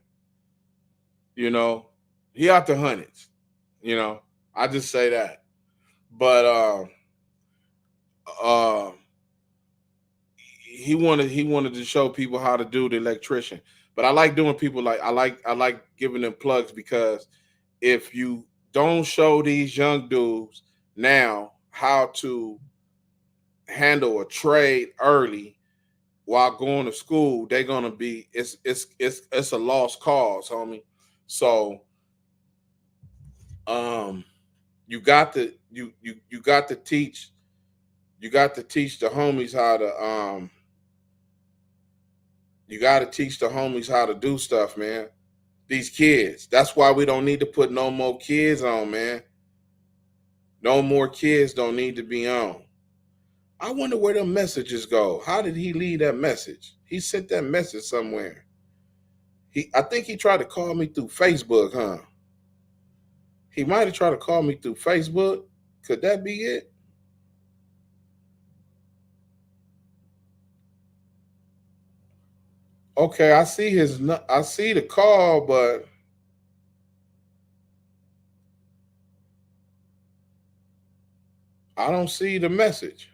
You know, he out the hundreds. You know, I just say that. But uh, he wanted to show people how to do the electrician. But I like doing people like I like giving them plugs because if you don't show these young dudes now how to handle a trade early while going to school, they're gonna be it's a lost cause, homie. So you got to you got to teach the homies how to you got to teach the homies how to do stuff, man. These kids. That's why we don't need to put no more kids on, man. No more kids don't need to be on. I wonder where them messages go. How did he leave that message? He sent that message somewhere. I think he tried to call me through Facebook, huh? He might have tried to call me through Facebook. Could that be it? Okay, I see the call, but I don't see the message.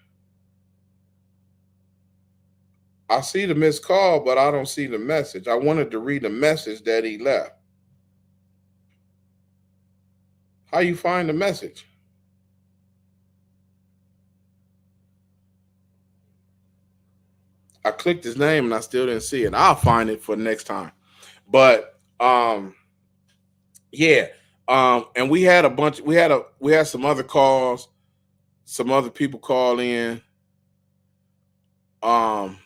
I see the missed call, but I don't see the message. I wanted to read the message that he left. How you find the message? I clicked his name and I still didn't see it. I'll find it for next time. But yeah. And we had some other calls, some other people call in. Um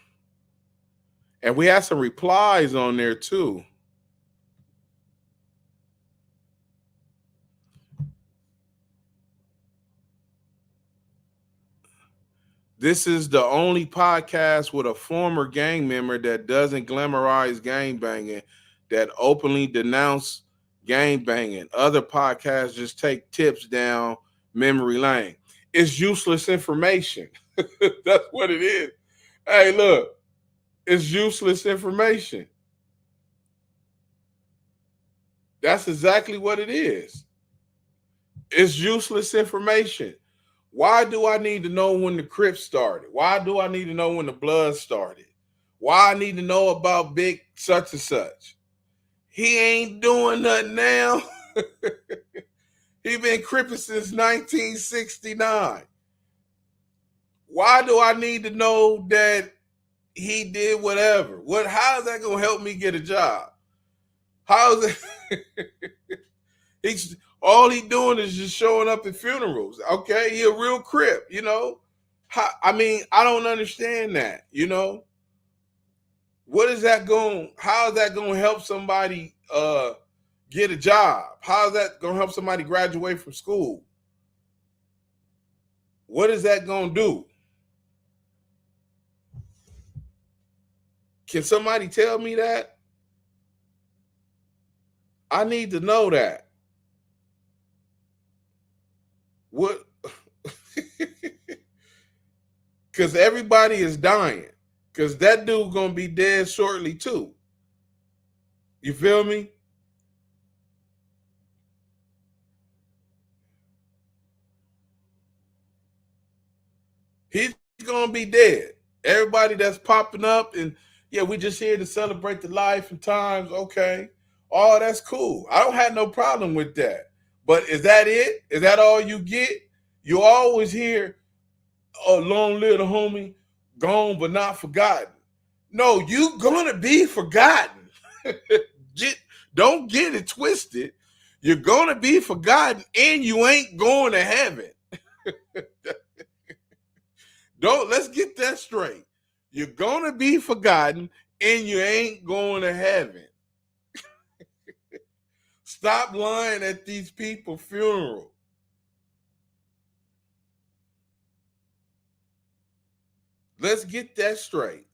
and we had some replies on there too. This is the only podcast with a former gang member that doesn't glamorize gang banging, that openly denounce gang banging. Other podcasts just take tips down memory lane. It's useless information. That's what it is. Hey, look, it's useless information. That's exactly what it is. It's useless information. Why do I need to know when the Crip started? Why do I need to know when the Blood started? Why I need to know about Big such and such? He ain't doing nothing now. He been cripping since 1969. Why do I need to know that he did whatever. How is that gonna help me get a job? How is it? He's all he doing is just showing up at funerals. Okay, he a real Crip, you know. I mean, I don't understand that, you know. What is that going? How is that going to help somebody get a job? How is that going to help somebody graduate from school? What is that going to do? Can somebody tell me that? I need to know that. What? Because everybody is dying. Because that dude going to be dead shortly too. You feel me? He's going to be dead. Everybody that's popping up and, yeah, we just here to celebrate the life and times. Okay. Oh, that's cool. I don't have no problem with that. But is that it? Is that all you get? You always hear, oh, long live the homie, gone but not forgotten. No, you gonna be forgotten. Don't get it twisted. You're gonna be forgotten and you ain't going to heaven. Let's get that straight. You're gonna be forgotten and you ain't going to heaven. Stop lying at these people's funeral. Let's get that straight.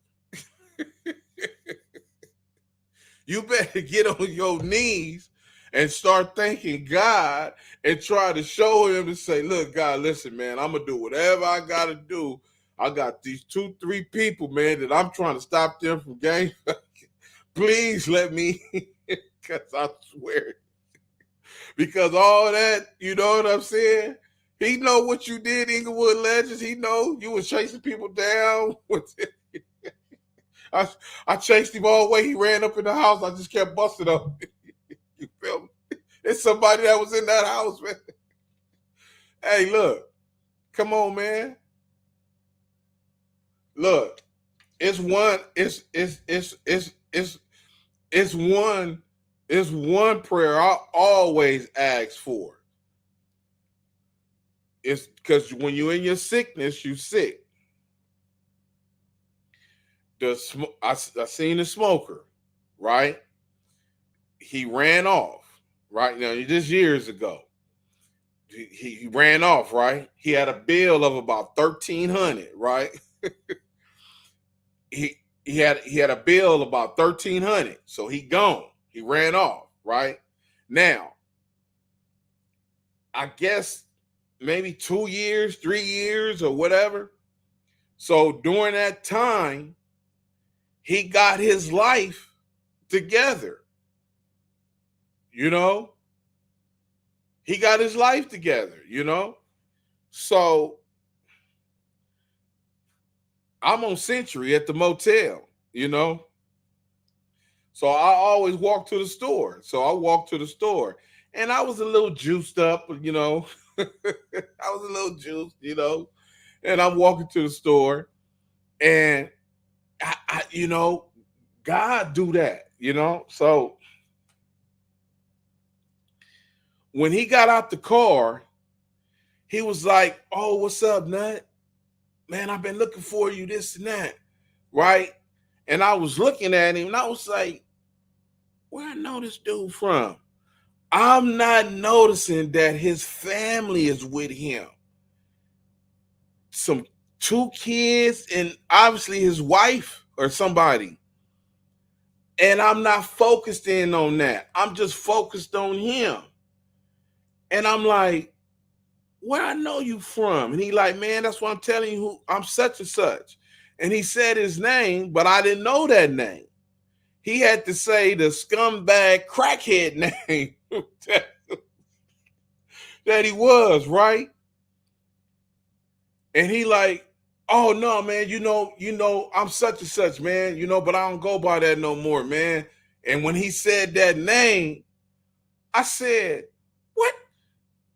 You better get on your knees and start thanking God and try to show him and say, look, God, listen, man, I'm going to do whatever I got to do. I got these 2-3 people, man, that I'm trying to stop them from gang. Please let me, because I swear. Because all that, you know what I'm saying? He know what you did, Inglewood Legends. He know you was chasing people down. I chased him all the way. He ran up in the house. I just kept busting up. You feel me? It's somebody that was in that house, man. Hey, look. Come on, man. Look. It's one prayer I always ask for. It's because when you're in your sickness, you sick. I seen the smoker, right? He ran off, right? Now, just years ago. He ran off, right? He had a bill of about $1,300, right? he had a bill about $1,300, so he gone. He ran off, right? Now, I guess maybe 2 years, 3 years, or whatever. So during that time, he got his life together. You know? He got his life together, you know? So I'm on Century at the motel, you know? So I always walk to the store. So I walked to the store and I was a little juiced up, you know? I was a little juiced, you know? And I'm walking to the store and I you know, God do that, you know? So when he got out the car, he was like, oh, what's up, Nut? Man, I've been looking for you, this and that, right? And I was looking at him and I was like, where I know this dude from? I'm not noticing that his family is with him. Some 2 kids and obviously his wife or somebody. And I'm not focused in on that. I'm just focused on him. And I'm like, where I know you from? And he like, man, that's what I'm telling you, who I'm such and such. And he said his name, but I didn't know that name. He had to say the scumbag crackhead name that he was, right? And he like, oh no, man, you know, I'm such and such, man, you know, but I don't go by that no more, man. And when he said that name, I said, what?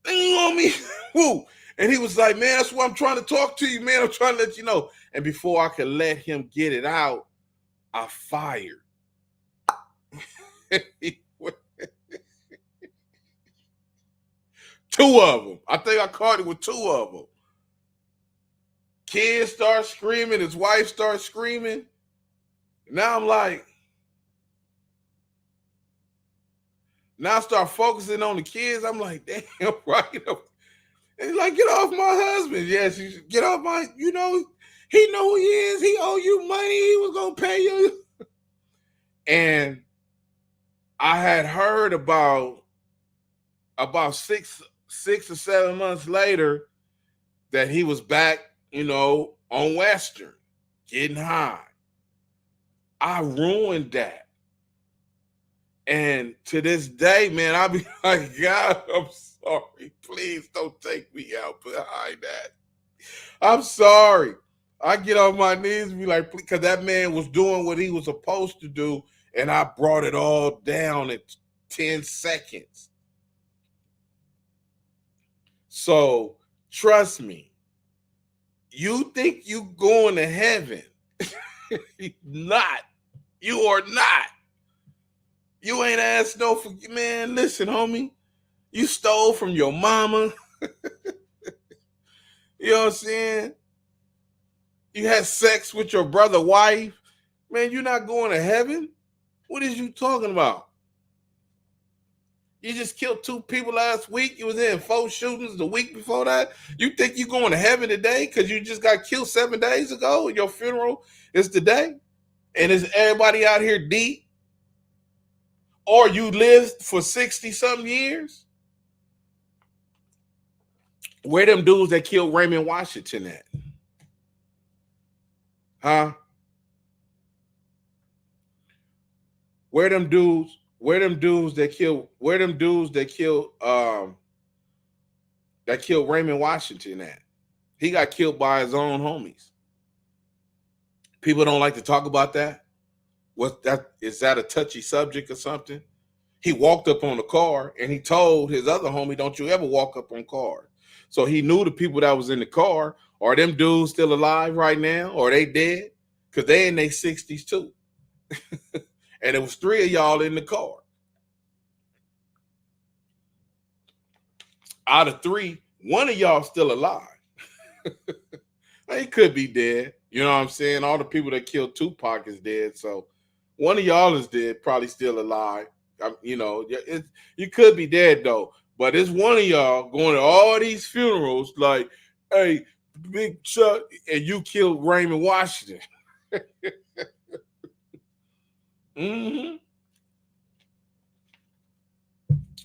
You on me? Who? And he was like, man, that's why I'm trying to talk to you, man. I'm trying to let you know. And before I could let him get it out, I fired. Two of them. I think I caught it with two of them. Kids start screaming. His wife starts screaming. Now I'm like, now I start focusing on the kids. I'm like, damn, right. And he's like, get off my husband. Yes, get off my, he know who he is. He owe you money. He was going to pay you. And I had heard about 6 or 7 months later that he was back, on Western, getting high. I ruined that. And to this day, man, I'll be like, God, I'm sorry. Please don't take me out behind that. I'm sorry. I get on my knees and be like, because that man was doing what he was supposed to do, and I brought it all down in 10 seconds. So trust me, you think you going to heaven. Not. You are not. You ain't asked no for, man, listen, homie. You stole from your mama. You know what I'm saying? You had sex with your brother's wife. Man, you're not going to heaven? What is you talking about? You just killed 2 people last week. You was in 4 shootings the week before that. You think you going to heaven today because you just got killed 7 days ago and your funeral is today? And is everybody out here deep? Or you lived for 60-something years? Where them dudes that killed Raymond Washington at? Huh? Where them dudes that killed Raymond Washington at? He got killed by his own homies. People don't like to talk about that. Is that a touchy subject or something? He walked up on the car and he told his other homie, don't you ever walk up on cars. So he knew the people that was in the car. Are them dudes still alive right now? Or are they dead? Because they in their 60s too. And it was 3 of y'all in the car. Out of 3, 1 of y'all still alive. He could be dead. You know what I'm saying? All the people that killed Tupac is dead. So 1 of y'all is dead, probably still alive. You could be dead though. But it's 1 of y'all going to all these funerals like, hey, Big Chuck, and you killed Raymond Washington. Mm-hmm.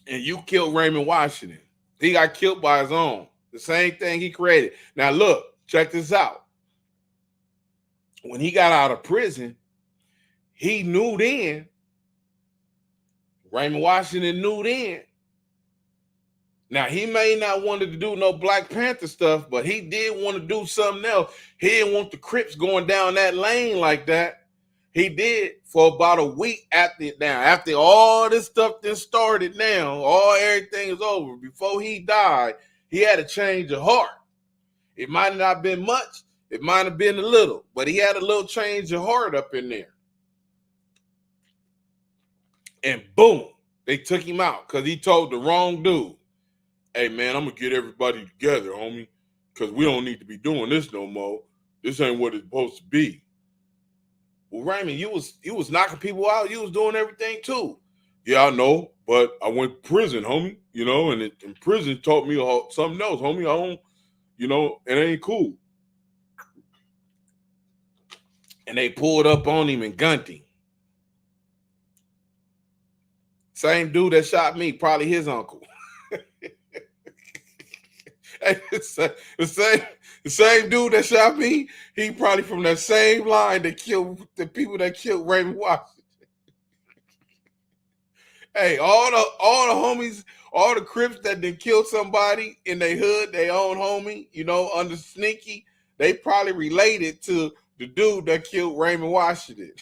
And you killed Raymond Washington. He got killed by his own. The same thing he created. Now look, check this out. When he got out of prison, he knew then. Raymond Washington knew then. Now, he may not wanted to do no Black Panther stuff, but he did want to do something else. He didn't want the Crips going down that lane like that. He did for about a week after all this stuff then started now, everything is over. Before he died, he had a change of heart. It might not have been much. It might have been a little, but he had a little change of heart up in there. And boom, they took him out because he told the wrong dude, hey, man, I'm going to get everybody together, homie, because we don't need to be doing this no more. This ain't what it's supposed to be. Well, Raymond, you was knocking people out. You was doing everything too. Yeah, I know, but I went to prison, homie, and prison taught me something else, homie. I don't, it ain't cool. And they pulled up on him and gunned him. Same dude that shot me, probably his uncle. The same dude that shot me, he probably from that same line that killed the people that killed Raymond Washington. Hey, all the homies, all the Crips that done killed somebody in their hood, their own homie, under Sneaky, they probably related to the dude that killed Raymond Washington.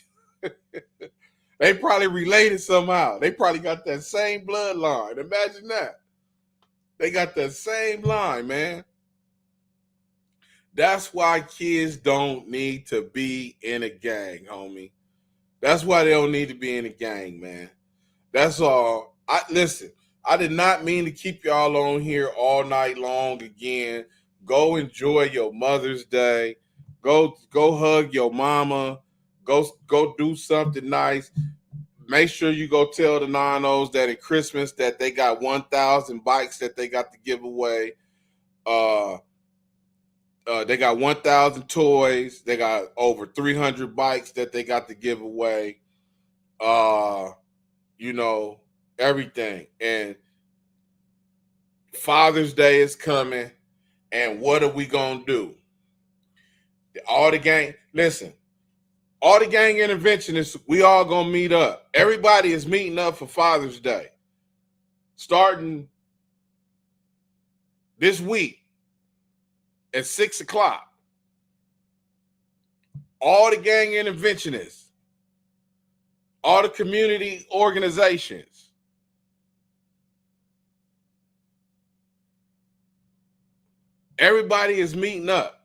They probably related somehow. They probably got that same bloodline. Imagine that. They got that same line, man. That's why kids don't need to be in a gang, homie. That's why they don't need to be in a gang, man. That's all. Listen, I did not mean to keep y'all on here all night long again. Go enjoy your Mother's Day. Go hug your mama. Go do something nice. Make sure you go tell the Nanos that at Christmas that they got 1,000 bikes that they got to give away. They got 1,000 toys. They got over 300 bikes that they got to give away. Everything. And Father's Day is coming. And what are we going to do? All the gang interventionists, we all going to meet up. Everybody is meeting up for Father's Day. Starting this week at 6 o'clock. All the gang interventionists, all the community organizations, everybody is meeting up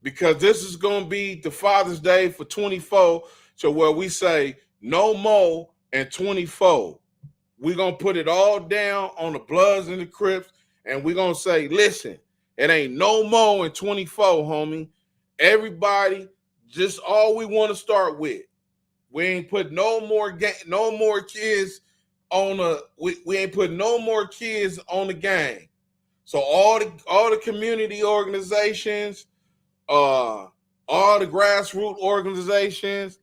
because this is going to be the Father's Day for 24. So where we say no more and 24, we're going to put it all down on the Bloods and the Crips. And we're going to say, listen, it ain't no more in 24, homie. Everybody, just all we want to start with. We ain't put no more kids on we ain't put no more kids on the gang. So all the community organizations, all the grassroots organizations,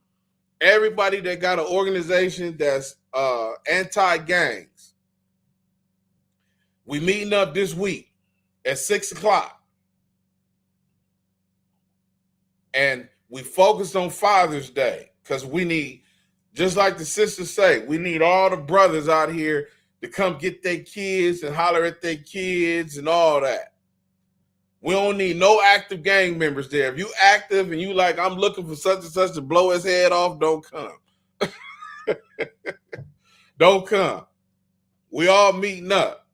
everybody that got an organization that's anti-gangs. We meeting up this week at 6 o'clock. And we focused on Father's Day because we need, just like the sisters say, we need all the brothers out here to come get their kids and holler at their kids and all that. We don't need no active gang members there. If you active and you like, I'm looking for such and such to blow his head off, don't come. Don't come. We all meeting up.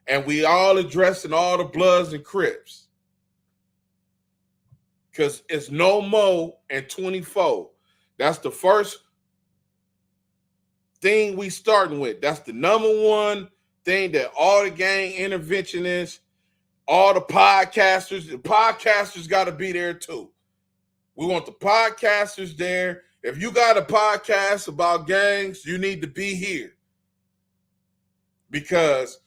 And we all addressing all the Bloods and Crips. Because it's no more and 24. That's the first thing we starting with. That's the number one thing that all the gang interventionists, all the podcasters got to be there too. We want the podcasters there. If you got a podcast about gangs, you need to be here. Because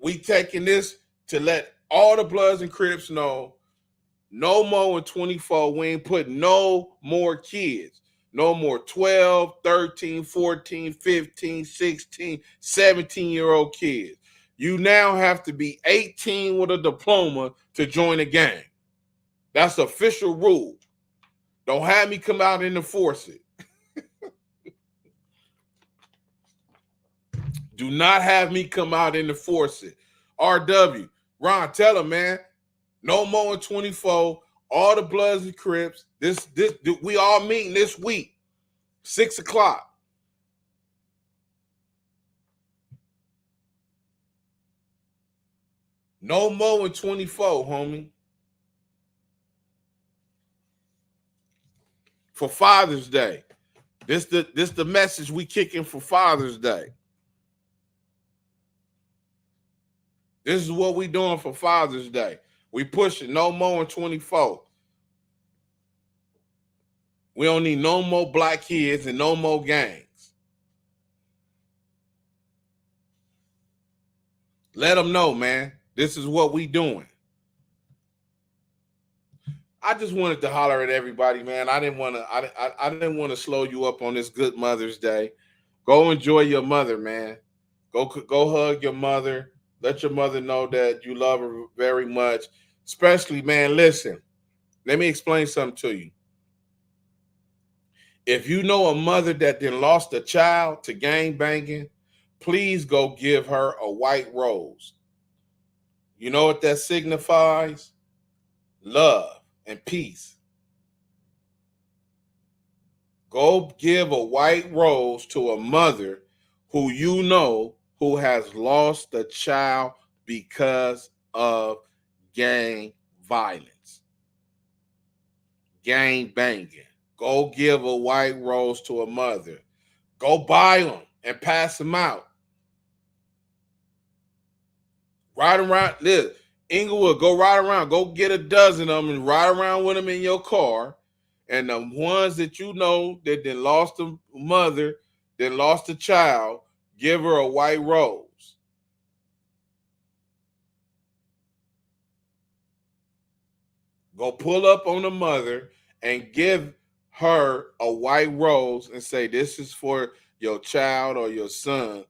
we taking this to let all the Bloods and Crips know no more in 24. We ain't putting no more kids. No more 12, 13, 14, 15, 16, 17-year-old kids. You now have to be 18 with a diploma to join a gang. That's the official rule. Don't have me come out and enforce it. Do not have me come out and enforce it. RW, Ron, tell him, man. No more in 24. All the Bloods and Crips. This we all meeting this week, 6 o'clock. No more in 24, homie. For Father's Day. This the message we kicking for Father's Day. This is what we doing for Father's Day. We pushing no more in 24. We don't need no more black kids and no more gangs. Let them know, man. This is what we doing. I just wanted to holler at everybody, man. I didn't want to slow you up on this good Mother's Day. Go enjoy your mother, man. Go hug your mother. Let your mother know that you love her very much. Especially, man, listen. Let me explain something to you. If you know a mother that then lost a child to gang banging, please go give her a white rose. You know what that signifies? Love and peace. Go give a white rose to a mother who you know who has lost a child because of gang violence. Gang banging. Go give a white rose to a mother. Go buy them and pass them out. Ride around, live. Inglewood, go ride around. Go get a dozen of them and ride around with them in your car. And the ones that you know that then lost a mother, that lost a child, give her a white rose. Go pull up on the mother and give her a white rose and say, this is for your child or your son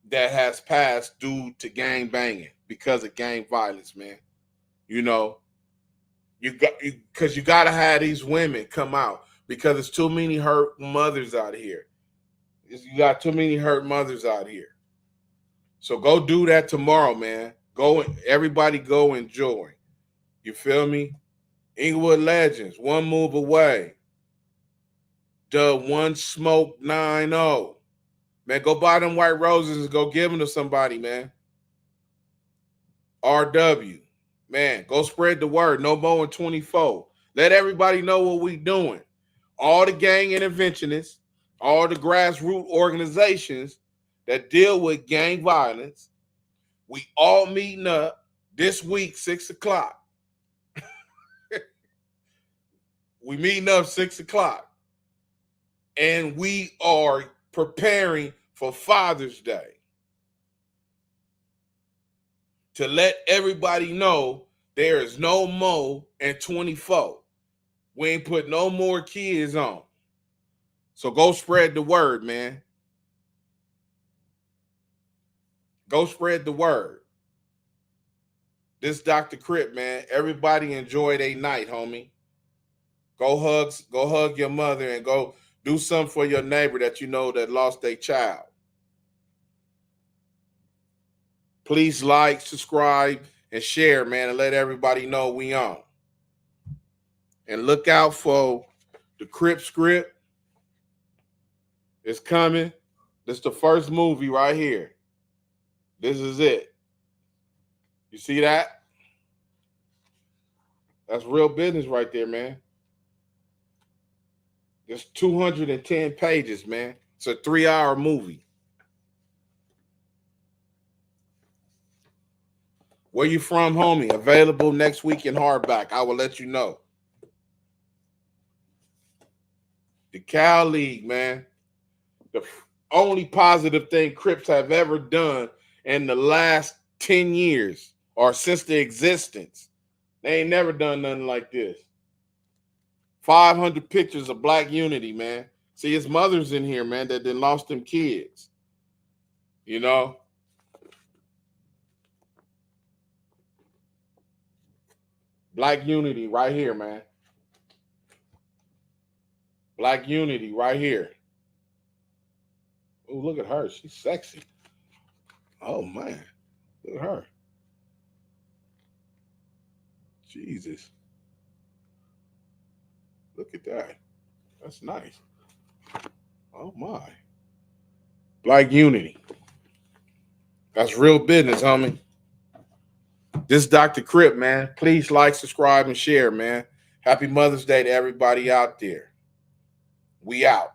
that has passed due to gang banging because of gang violence, man. You know, you gotta have these women come out because there's too many hurt mothers out here. You got too many hurt mothers out here. So go do that tomorrow, man. Everybody go enjoy. You feel me? Inglewood Legends, one move away. The One Smoke 9-0. Man, go buy them white roses and go give them to somebody, man. RW. Man, go spread the word. No more in 24. Let everybody know what we doing. All the gang interventionists, all the grassroots organizations that deal with gang violence, we all meeting up this week, 6 o'clock. We meeting up 6 o'clock. And we are preparing for Father's Day to let everybody know there is no more in 24. We ain't put no more kids on. So go spread the word, man. Go spread the word. This Dr. Crip, man. Everybody enjoy their night, homie. Go hug your mother and go do something for your neighbor that you know that lost their child. Please like, subscribe, and share, man, and let everybody know we on. And look out for the Crip script. It's coming. This is the first movie right here. This is it. You see that? That's real business right there, man. It's 210 pages, man. It's a 3-hour movie. Where you from, homie? Available next week in hardback. I will let you know. The Cal League, man. The only positive thing Crips have ever done in the last 10 years or since their existence. They ain't never done nothing like this. 500 pictures of Black unity, man. See, his mother's in here, man, that then lost them kids. You know? Black unity right here, man. Black unity right here. Oh, look at her. She's sexy. Oh, man. Look at her. Jesus. Look at that. That's nice. Oh, my. Black unity. That's real business, homie. This is Dr. Crip, man. Please like, subscribe, and share, man. Happy Mother's Day to everybody out there. We out.